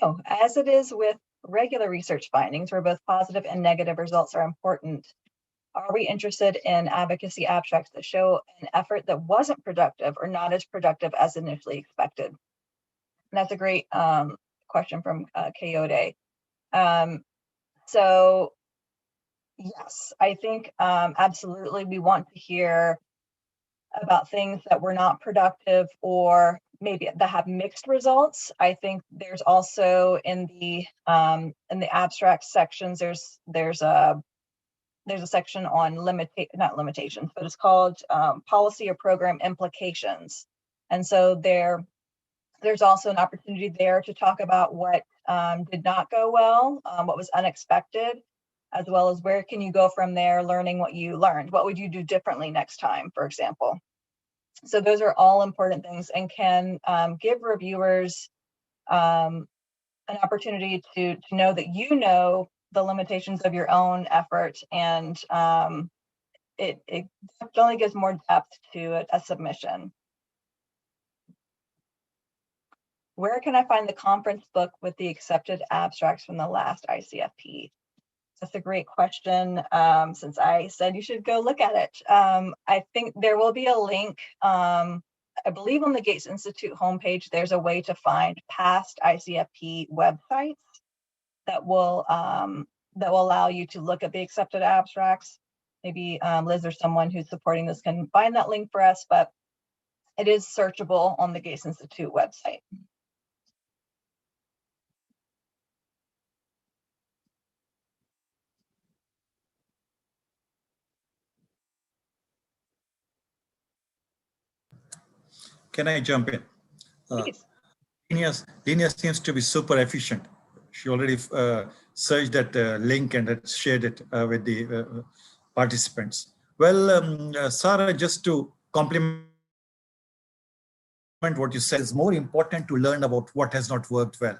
Oh, as it is with regular research findings, where both positive and negative results are important, are we interested in advocacy abstracts that show an effort that wasn't productive or not as productive as initially expected? And that's a great question from Coyote. So yes, I think absolutely we want to hear about things that were not productive or maybe that have mixed results. I think there's also in the abstract sections, there's a section on not limitations, but it's called policy or program implications. And so there's also an opportunity there to talk about what did not go well, what was unexpected, as well as where can you go from there, learning what you learned. What would you do differently next time, for example? So those are all important things and can give reviewers an opportunity to know that you know the limitations of your own effort, and it definitely gives more depth to a submission. Where can I find the conference book with the accepted abstracts from the last ICFP? That's a great question. Since I said you should go look at it. I think there will be a link. I believe on the Gates Institute homepage, there's a way to find past ICFP websites that will allow you to look at the accepted abstracts. Maybe Liz or someone who's supporting this can find that link for us, but it is searchable on the Gates Institute website. Can I jump in? Linnea seems to be super efficient. She already searched that link and had shared it with the participants. Well, Sarah, just to compliment what you said, it's more important to learn about what has not worked well,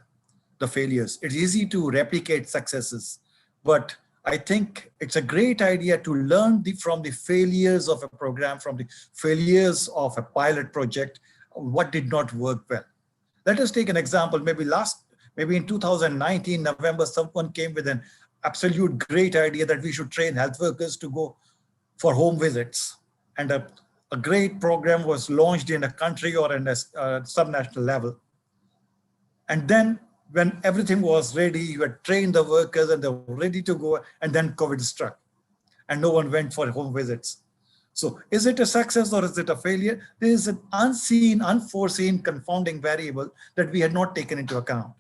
the failures. It's easy to replicate successes, but I think it's a great idea to learn from the failures of a program, from the failures of a pilot project, what did not work well. Let us take an example. Maybe in 2019, November, someone came with an absolute great idea that we should train health workers to go for home visits. And a great program was launched in a country or in a subnational level. And then when everything was ready, you had trained the workers and they were ready to go, and then COVID struck and no one went for home visits. So is it a success or is it a failure? There is an unseen, unforeseen, confounding variable that we had not taken into account.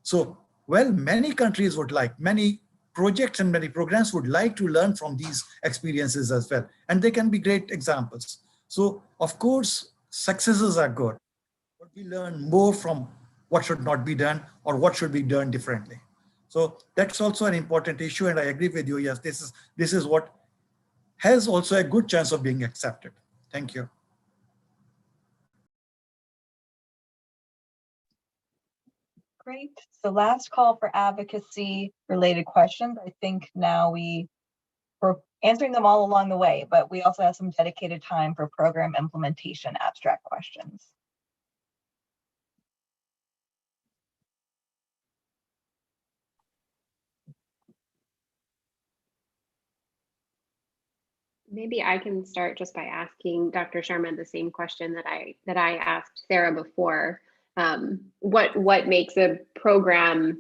So Well, many countries would like, many projects and many programs would like to learn from these experiences as well. And they can be great examples. So of course, successes are good, but we learn more from what should not be done or what should be done differently. So that's also an important issue. And I agree with you. Yes, this is what has also a good chance of being accepted. Thank you. Great. So last call for advocacy related questions. I think now we're answering them all along the way, but we also have some dedicated time for program implementation abstract questions. Maybe I can start just by asking Dr. Sharma the same question that I asked Sarah before. What makes a program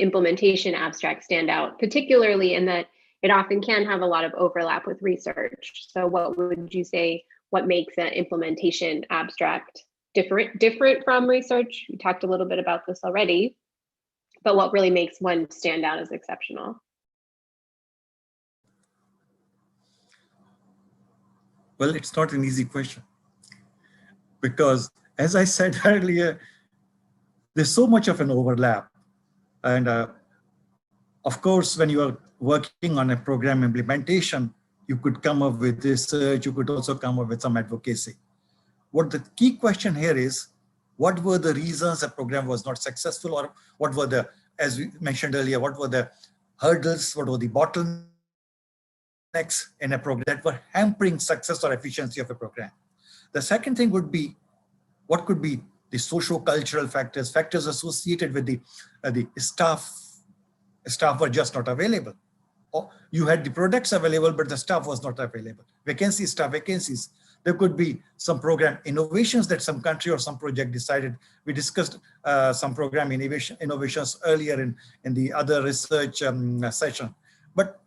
implementation abstract stand out, particularly in that it often can have a lot of overlap with research. So what would you say, what makes an implementation abstract different from research? We talked a little bit about this already, but what really makes one stand out as exceptional? Well, it's not an easy question because, as I said earlier, there's so much of an overlap. And of course, when you are working on a program implementation, you could come up with research, you could also come up with some advocacy. What the key question here is, what were the reasons a program was not successful, or what were the, as we mentioned earlier, what were the hurdles, what were the bottlenecks in a program that were hampering success or efficiency of a program. The second thing would be, what could be the socio-cultural factors, factors associated with the staff were just not available. Or you had the products available, but the staff was not available. Vacancies, staff vacancies. There could be some program innovations that some country or some project decided. We discussed some program innovations earlier in the other research session. But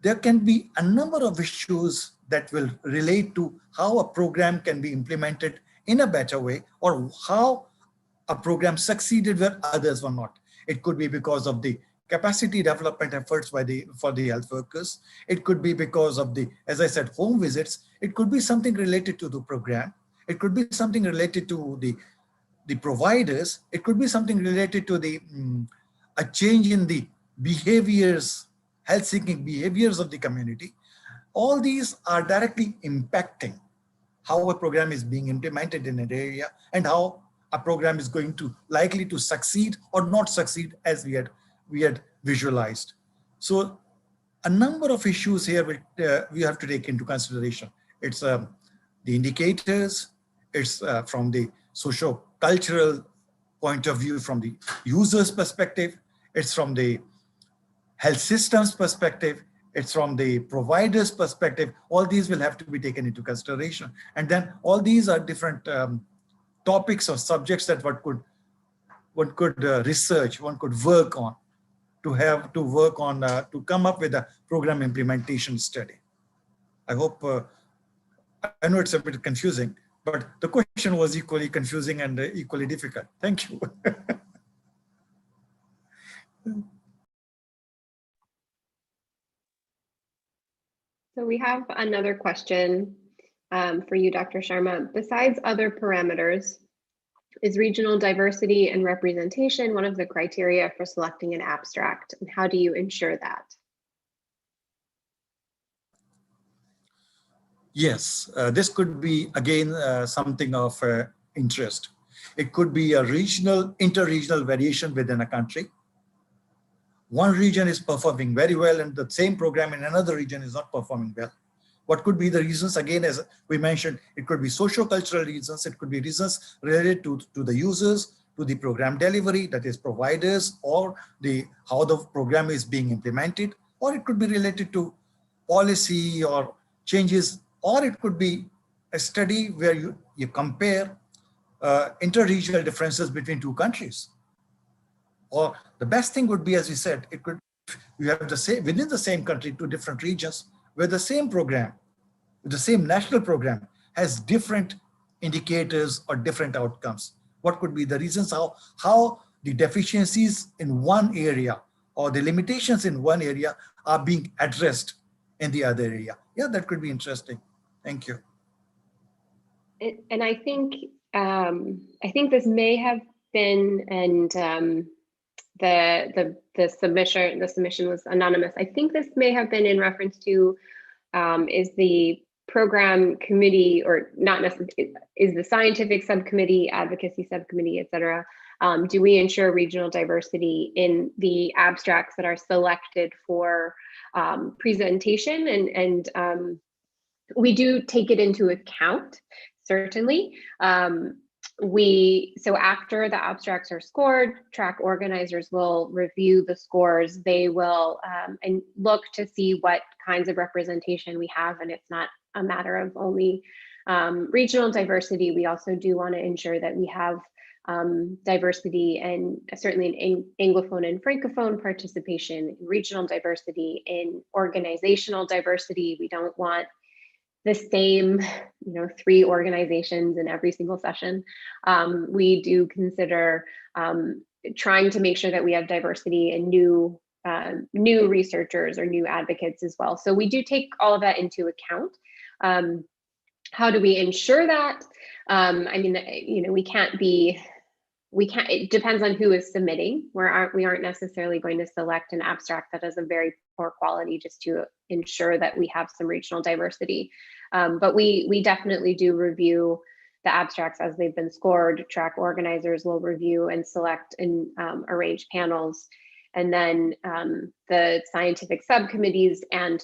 there can be a number of issues that will relate to how a program can be implemented in a better way, or how a program succeeded where others were not. It could be because of the capacity development efforts for the health workers. It could be because of the, as I said, home visits. It could be something related to the program. It could be something related to the providers. It could be something related to the a change in the behaviors, health-seeking behaviors of the community. All these are directly impacting how a program is being implemented in an area and how a program is going to likely to succeed or not succeed as we had visualized. So a number of issues here we have to take into consideration. It's the indicators, it's from the socio-cultural point of view, from the user's perspective, it's from the health system's perspective, it's from the provider's perspective. All these will have to be taken into consideration. And then all these are different topics or subjects that one could research, one could work on, to come up with a program implementation study. I hope, I know it's a bit confusing, but the question was equally confusing and equally difficult. Thank you. So we have another question for you, Dr. Sharma. Besides other parameters, is regional diversity and representation one of the criteria for selecting an abstract? And how do you ensure that? Yes, this could be, again, something of interest. It could be a regional, inter-regional variation within a country. One region is performing very well and the same program in another region is not performing well. What could be the reasons? Again, as we mentioned, it could be socio-cultural reasons. It could be reasons related to the users, to the program delivery, that is providers, or how the program is being implemented, or it could be related to policy or changes, or it could be a study where you compare inter-regional differences between two countries. Or the best thing would be, as we said, it could, you have the same, within the same country, two different regions where the same program, the same national program has different indicators or different outcomes. What could be the reasons? How the deficiencies in one area or the limitations in one area are being addressed in the other area. Yeah, that could be interesting. Thank you. And I think this may have been, and the submission was anonymous. I think this may have been in reference to is the program committee, or not necessarily, is the scientific subcommittee, advocacy subcommittee, et cetera. Do we ensure regional diversity in the abstracts that are selected for presentation? And we do take it into account, certainly. So after the abstracts are scored, track organizers will review the scores. They will and look to see what kinds of representation we have, and it's not a matter of only regional diversity. We also do want to ensure that we have diversity, and certainly in Anglophone and Francophone participation, regional diversity, in organizational diversity. We don't want the same, 3 organizations in every single session. We do consider trying to make sure that we have diversity and new researchers or new advocates as well. So we do take all of that into account. How do we ensure that? I mean, it depends on who is submitting. We aren't necessarily going to select an abstract that has a very poor quality just to ensure that we have some regional diversity. But we definitely do review the abstracts as they've been scored. Track organizers will review and select and arrange panels. And then the scientific subcommittees and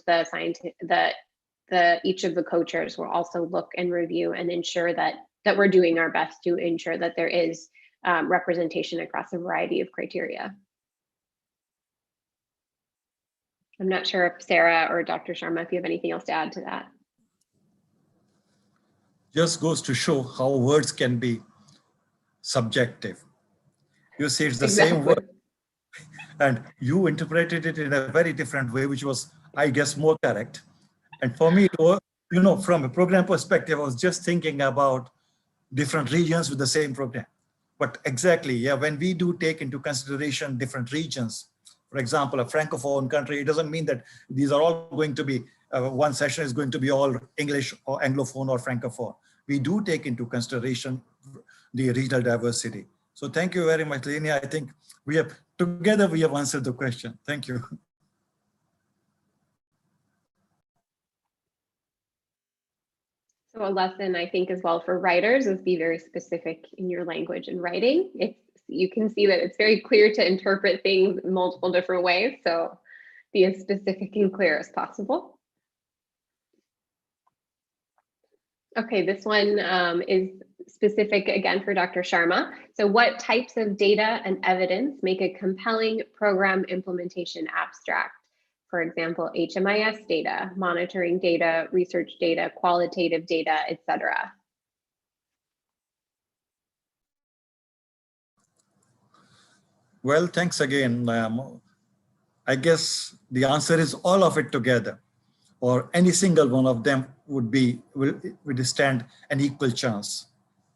each of the co-chairs will also look and review and ensure that we're doing our best to ensure that there is representation across a variety of criteria. I'm not sure if Sarah or Dr. Sharma, if you have anything else to add to that. Just goes to show how words can be subjective. You say it's the same word, and you interpreted it in a very different way, which was, I guess, more correct. And for me, it was, from a program perspective, I was just thinking about different regions with the same program. But exactly, yeah, when we do take into consideration different regions, for example, a Francophone country, it doesn't mean that these are all going to be, one session is going to be all English or Anglophone or Francophone. We do take into consideration the regional diversity. So thank you very much, Linnea. I think together we have answered the question. Thank you. So a lesson, I think, as well for writers is be very specific in your language and writing. You can see that it's very clear to interpret things in multiple different ways. So be as specific and clear as possible. Okay, this one is specific again for Dr. Sharma. So what types of data and evidence make a compelling program implementation abstract? For example, HMIS data, monitoring data, research data, qualitative data, etc. Well, thanks again. I guess the answer is all of it together, or any single one of them would stand an equal chance.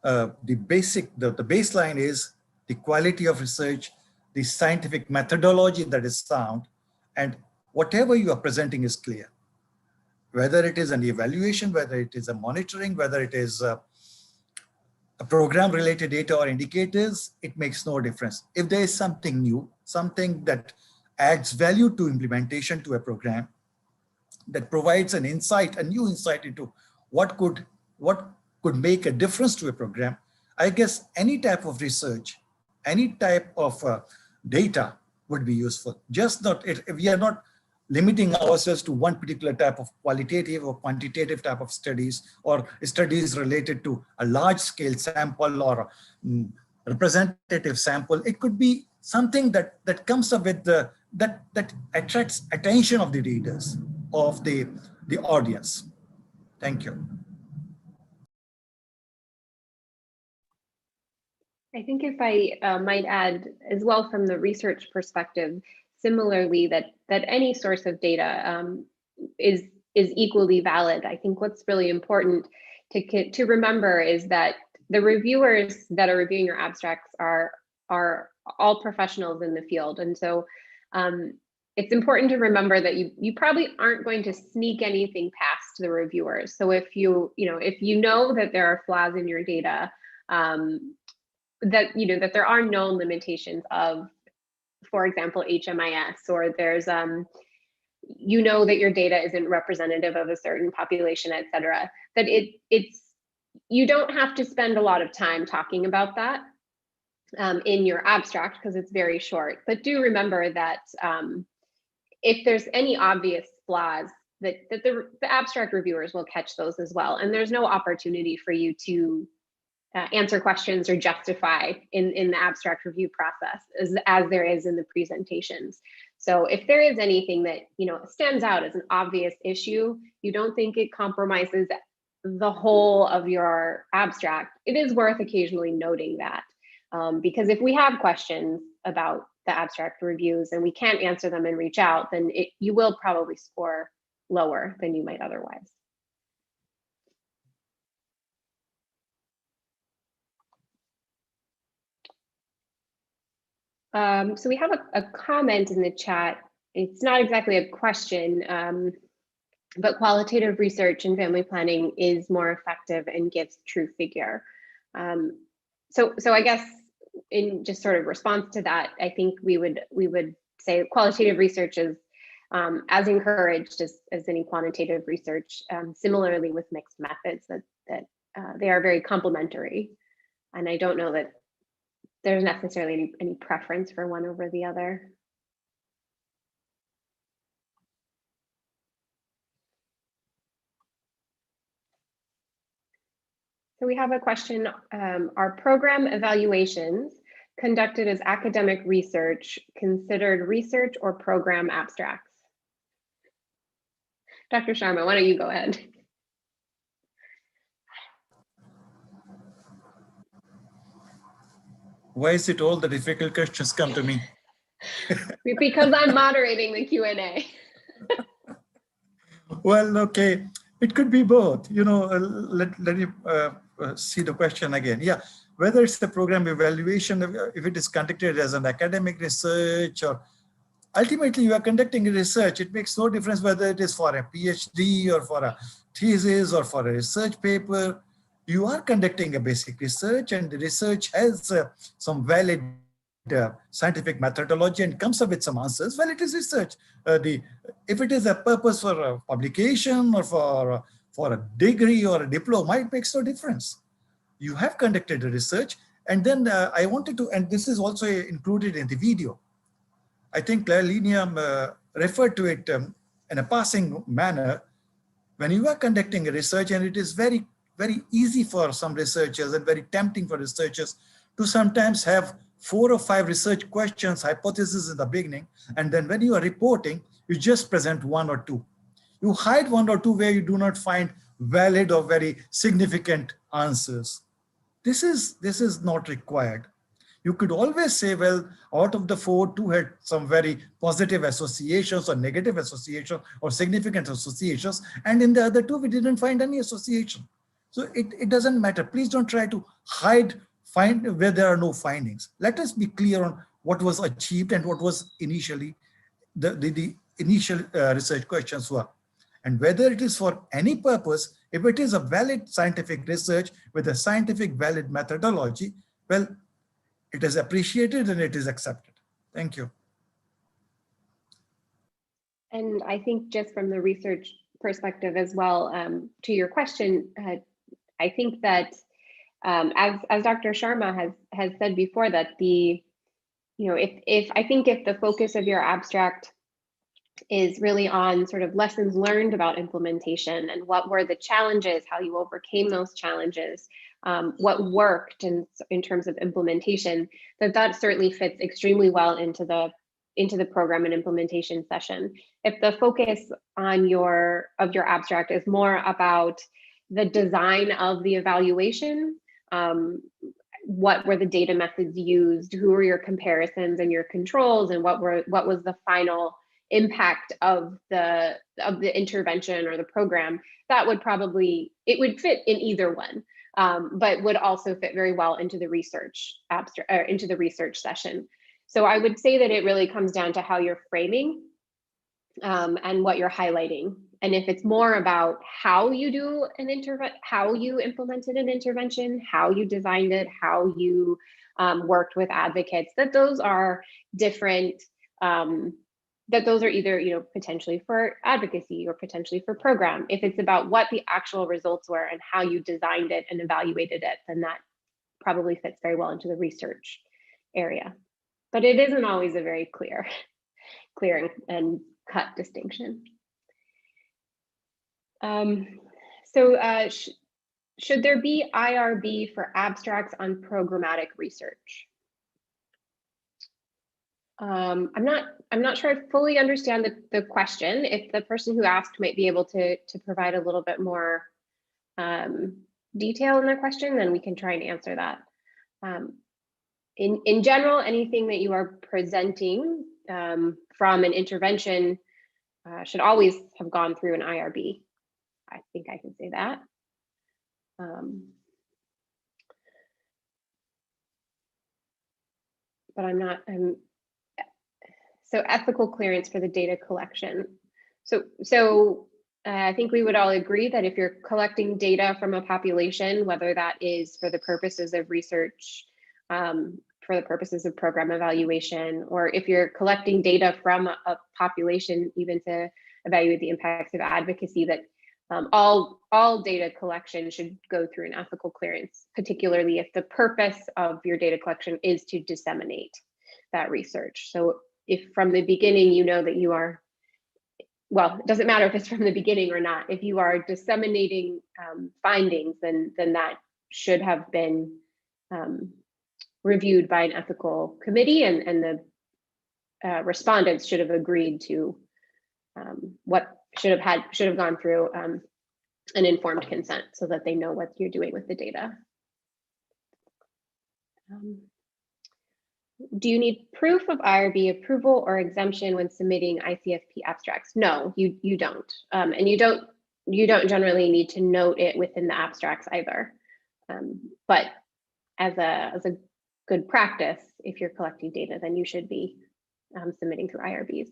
The baseline is the quality of research, the scientific methodology that is sound, and whatever you are presenting is clear. Whether it is an evaluation, whether it is a monitoring, whether it is a program-related data or indicators, it makes no difference. If there is something new, something that adds value to implementation to a program, that provides an insight, a new insight into what could make a difference to a program, I guess any type of research, any type of data would be useful. Just not, we are not limiting ourselves to one particular type of qualitative or quantitative type of studies, or studies related to a large scale sample or representative sample. It could be something that comes up with that attracts attention of the readers, of the audience. Thank you. I think if I might add as well from the research perspective, similarly, that any source of data is equally valid. I think what's really important to remember is that the reviewers that are reviewing your abstracts are all professionals in the field. And so it's important to remember that you probably aren't going to sneak anything past the reviewers. So if you know that there are flaws in your data, that there are known limitations of, for example, HMIS, or there's you know that your data isn't representative of a certain population, et cetera, that you don't have to spend a lot of time talking about that in your abstract, because it's very short. But do remember that if there's any obvious flaws, that the abstract reviewers will catch those as well. And there's no opportunity for you to answer questions or justify in the abstract review process as there is in the presentations. So if there is anything that stands out as an obvious issue, you don't think it compromises the whole of your abstract, it is worth occasionally noting that. Because if we have questions about the abstract reviews and we can't answer them and reach out, then you will probably score lower than you might otherwise. So we have a comment in the chat. It's not exactly a question, but qualitative research in family planning is more effective and gives true figure. So I guess in just sort of response to that, I think we would say qualitative research is as encouraged as any quantitative research. Similarly with mixed methods, that they are very complementary, and I don't know that there's necessarily any preference for one over the other. So we have a question, are program evaluations conducted as academic research considered research or program abstracts? Dr. Sharma, why don't you go ahead? Why is it all the difficult questions come to me? Because I'm moderating the Q&A. Well, okay, it could be both. Let me see the question again. Yeah, whether it's the program evaluation, if it is conducted as an academic research, or ultimately you are conducting a research, it makes no difference whether it is for a PhD or for a thesis or for a research paper. You are conducting a basic research, and the research has some valid scientific methodology and comes up with some answers. Well, it is research. If it is a purpose for a publication or for a degree or a diploma, it makes no difference. You have conducted a research, and then I wanted to, and this is also included in the video. I think Linnea referred to it in a passing manner. When you are conducting a research, and it is very, very easy for some researchers and very tempting for researchers to sometimes have 4 or 5 research questions, hypotheses in the beginning, and then when you are reporting, you just present 1 or 2. You hide 1 or 2 where you do not find valid or very significant answers. This is not required. You could always say, well, out of the 4, 2 had some very positive associations or negative associations or significant associations, and in the other 2, we didn't find any association. So it doesn't matter. Please don't try to find where there are no findings. Let us be clear on what was achieved and what was initially the initial research questions were. And whether it is for any purpose, if it is a valid scientific research with a scientific valid methodology, well, it is appreciated and it is accepted. Thank you. And I think just from the research perspective as well, to your question, I think that as Dr. Sharma has said before, that if the focus of your abstract is really on sort of lessons learned about implementation and what were the challenges, how you overcame those challenges, what worked in terms of implementation, that certainly fits extremely well into the program and implementation session. If the focus on your abstract is more about the design of the evaluation, what were the data methods used, who were your comparisons and your controls, and what was the final impact of the intervention or the program, that would it would fit in either one, but would also fit very well into the research abstract or into the research session. So I would say that it really comes down to how you're framing and what you're highlighting. And if it's more about how you do how you implemented an intervention, how you designed it, how you worked with advocates, that those are different, that those are either, you know, potentially for advocacy or potentially for program. If it's about what the actual results were and how you designed it and evaluated it, then that probably fits very well into the research area. But it isn't always a very clear and cut distinction. Should there be IRB for abstracts on programmatic research? I'm not sure I fully understand the question. If the person who asked might be able to provide a little bit more detail in the question, then we can try and answer that. In general, anything that you are presenting from an intervention should always have gone through an IRB. I think I can say that. But so ethical clearance for the data collection. So I think we would all agree that if you're collecting data from a population, whether that is for the purposes of research, for the purposes of program evaluation, or if you're collecting data from a population, even to evaluate the impacts of advocacy, that all data collection should go through an ethical clearance, particularly if the purpose of your data collection is to disseminate that research. So if from the beginning you know that you are, well, it doesn't matter if it's from the beginning or not, if you are disseminating findings, then that should have been reviewed by an ethical committee, and the respondents should have agreed to what should have gone through an informed consent, so that they know what you're doing with the data. Do you need proof of IRB approval or exemption when submitting ICFP abstracts? No, you don't, and you don't generally need to note it within the abstracts either. But as a good practice, if you're collecting data, then you should be submitting through IRBs.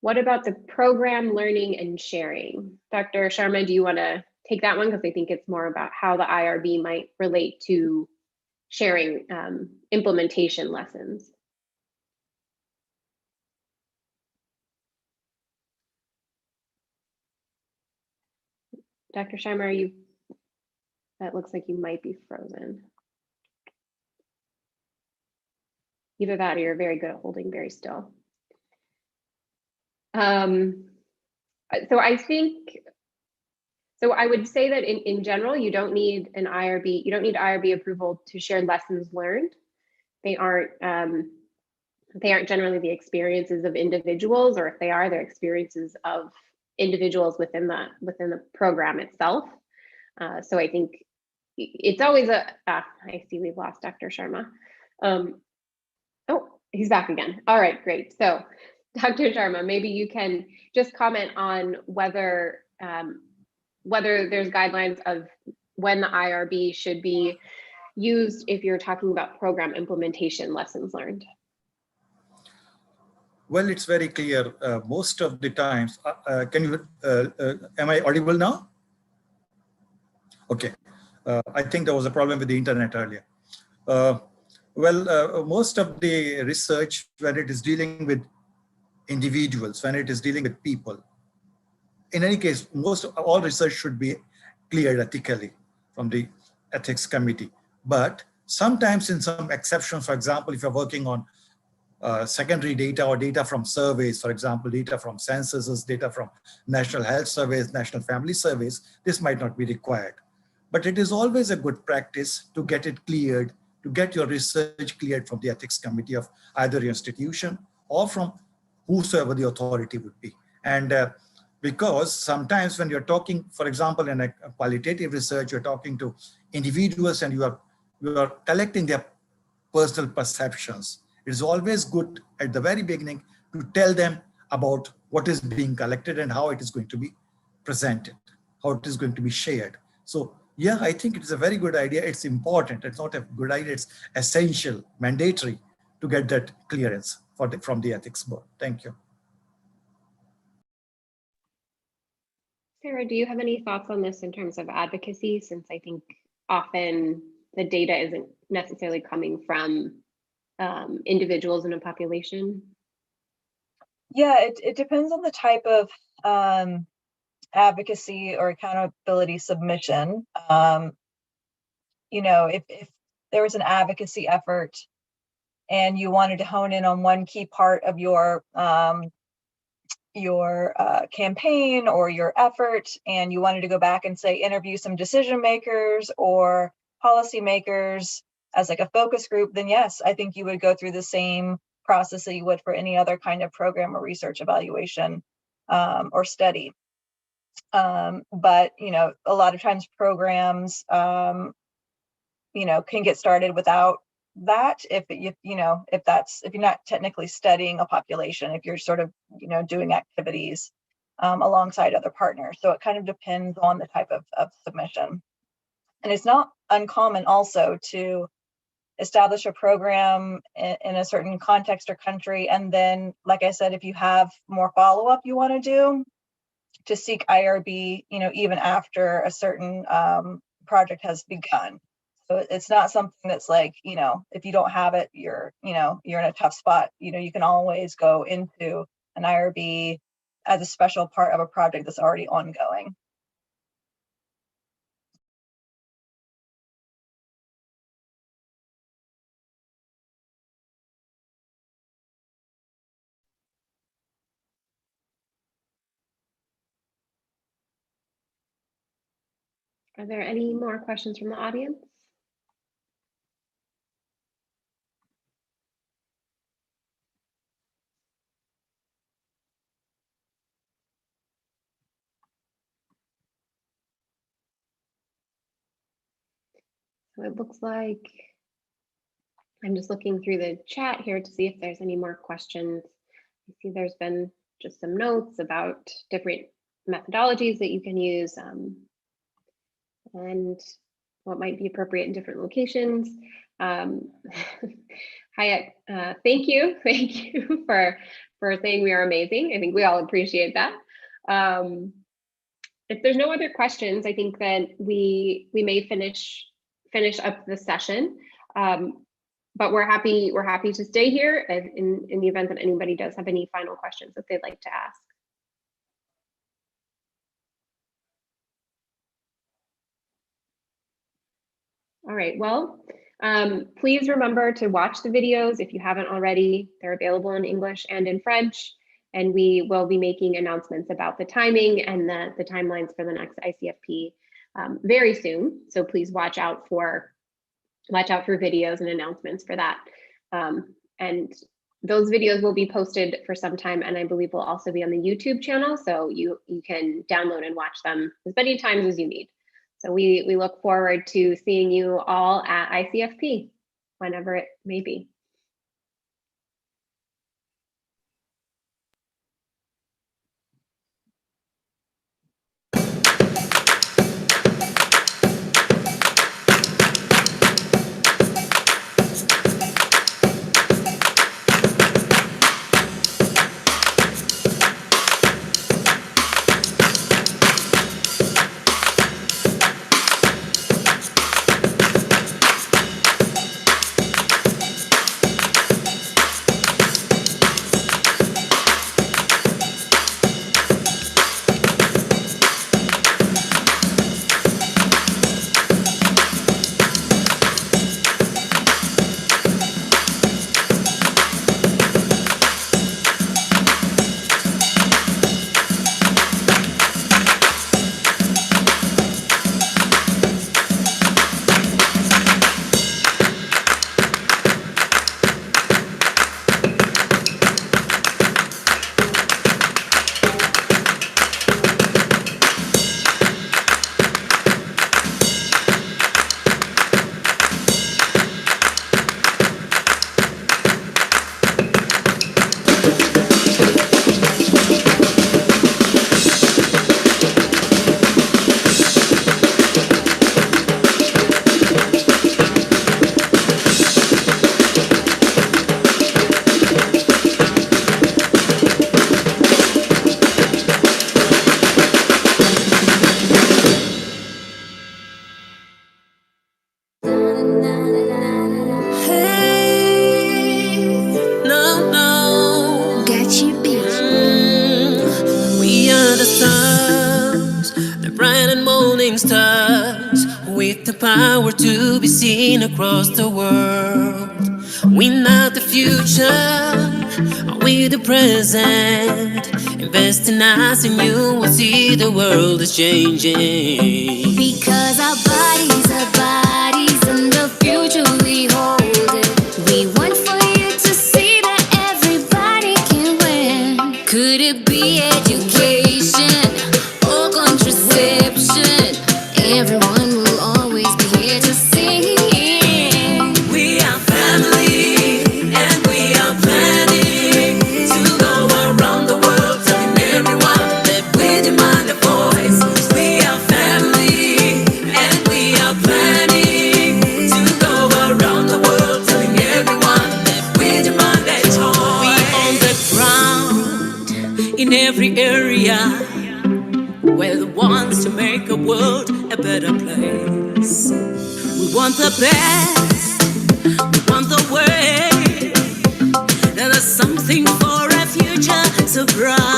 What about the program learning and sharing? Dr. Sharma, do you want to take that one? Because I think it's more about how the IRB might relate to sharing implementation lessons. Dr. Sharma, that looks like you might be frozen. Either that or you're very good at holding very still. So I would say that in general, you don't need an IRB. You don't need IRB approval to share lessons learned. They aren't generally the experiences of individuals, or if they are, they're experiences of individuals within the program itself. So I think it's always I see we've lost Dr. Sharma. Oh, he's back again. All right, great. So Dr. Sharma, maybe you can just comment on whether there's guidelines of when the IRB should be used if you're talking about program implementation lessons learned. Well, it's very clear. Most of the times, am I audible now? Okay. I think there was a problem with the internet earlier. Most of the research, when it is dealing with individuals, when it is dealing with people, in any case, all research should be cleared ethically from the ethics committee. But sometimes in some exceptions, for example, if you're working on secondary data or data from surveys, for example, data from censuses, data from national health surveys, national family surveys, this might not be required. But it is always a good practice to get it cleared, to get your research cleared from the ethics committee of either your institution or from whosoever the authority would be. And because sometimes when you're talking, for example, in a qualitative research, you're talking to individuals and you are collecting their personal perceptions. It is always good at the very beginning to tell them about what is being collected and how it is going to be presented, how it is going to be shared. So Yeah, I think it's a very good idea. It's important. It's not a good idea. It's essential, mandatory to get that clearance from the ethics board. Thank you. Sarah, do you have any thoughts on this in terms of advocacy, since I think often the data isn't necessarily coming from individuals in a population? Yeah, it depends on the type of advocacy or accountability submission. You know, if there was an advocacy effort and you wanted to hone in on one key part of your campaign or your effort, and you wanted to go back and say interview some decision makers or policy makers as like a focus group, then yes, I think you would go through the same process that you would for any other kind of program or research evaluation or study. But you know, a lot of times programs you know, can get started without that if you're not technically studying a population, if you're sort of, you know, doing activities alongside other partners. So it kind of depends on the type of submission. And it's not uncommon also to establish a program in a certain context or country, and then, like I said, if you have more follow-up you want to do, to seek IRB, you know, even after a certain project has begun. So it's not something that's like, you know, if you don't have it, you're in a tough spot. You know, you can always go into an IRB as a special part of a project that's already ongoing. Are there any more questions from the audience? So it looks like I'm just looking through the chat here to see if there's any more questions. I see there's been just some notes about different methodologies that you can use and what might be appropriate in different locations. Hayek, thank you for saying we are amazing. I think we all appreciate that. If there's no other questions, I think that we may finish up the session. But we're happy to stay here in the event that anybody does have any final questions that they'd like to ask. All right, well, please remember to watch the videos if you haven't already. They're available in English and in French, and we will be making announcements about the timing and the timelines for the next ICFP very soon. So please watch out for videos and announcements for that. And those videos will be posted for some time, and I believe will also be on the YouTube channel, so you can download and watch them as many times as you need. So we look forward to seeing you all at ICFP, whenever it may be. power to be seen across the world. We're not the future, we're the present. Invest in us and you will see the world is changing. Because our bodies and the future we hold it. We want for you to see that everybody can win. Could it be education or contraception? Everyone will always be here to sing. We are family and we are planning to go around the world telling everyone that we demand a voice. We are family and we are planning to go around the world telling everyone that we demand a choice. We on the ground in every area. We're the ones to make a world a better place. We want the best, we want the way. There is something for a future so bright.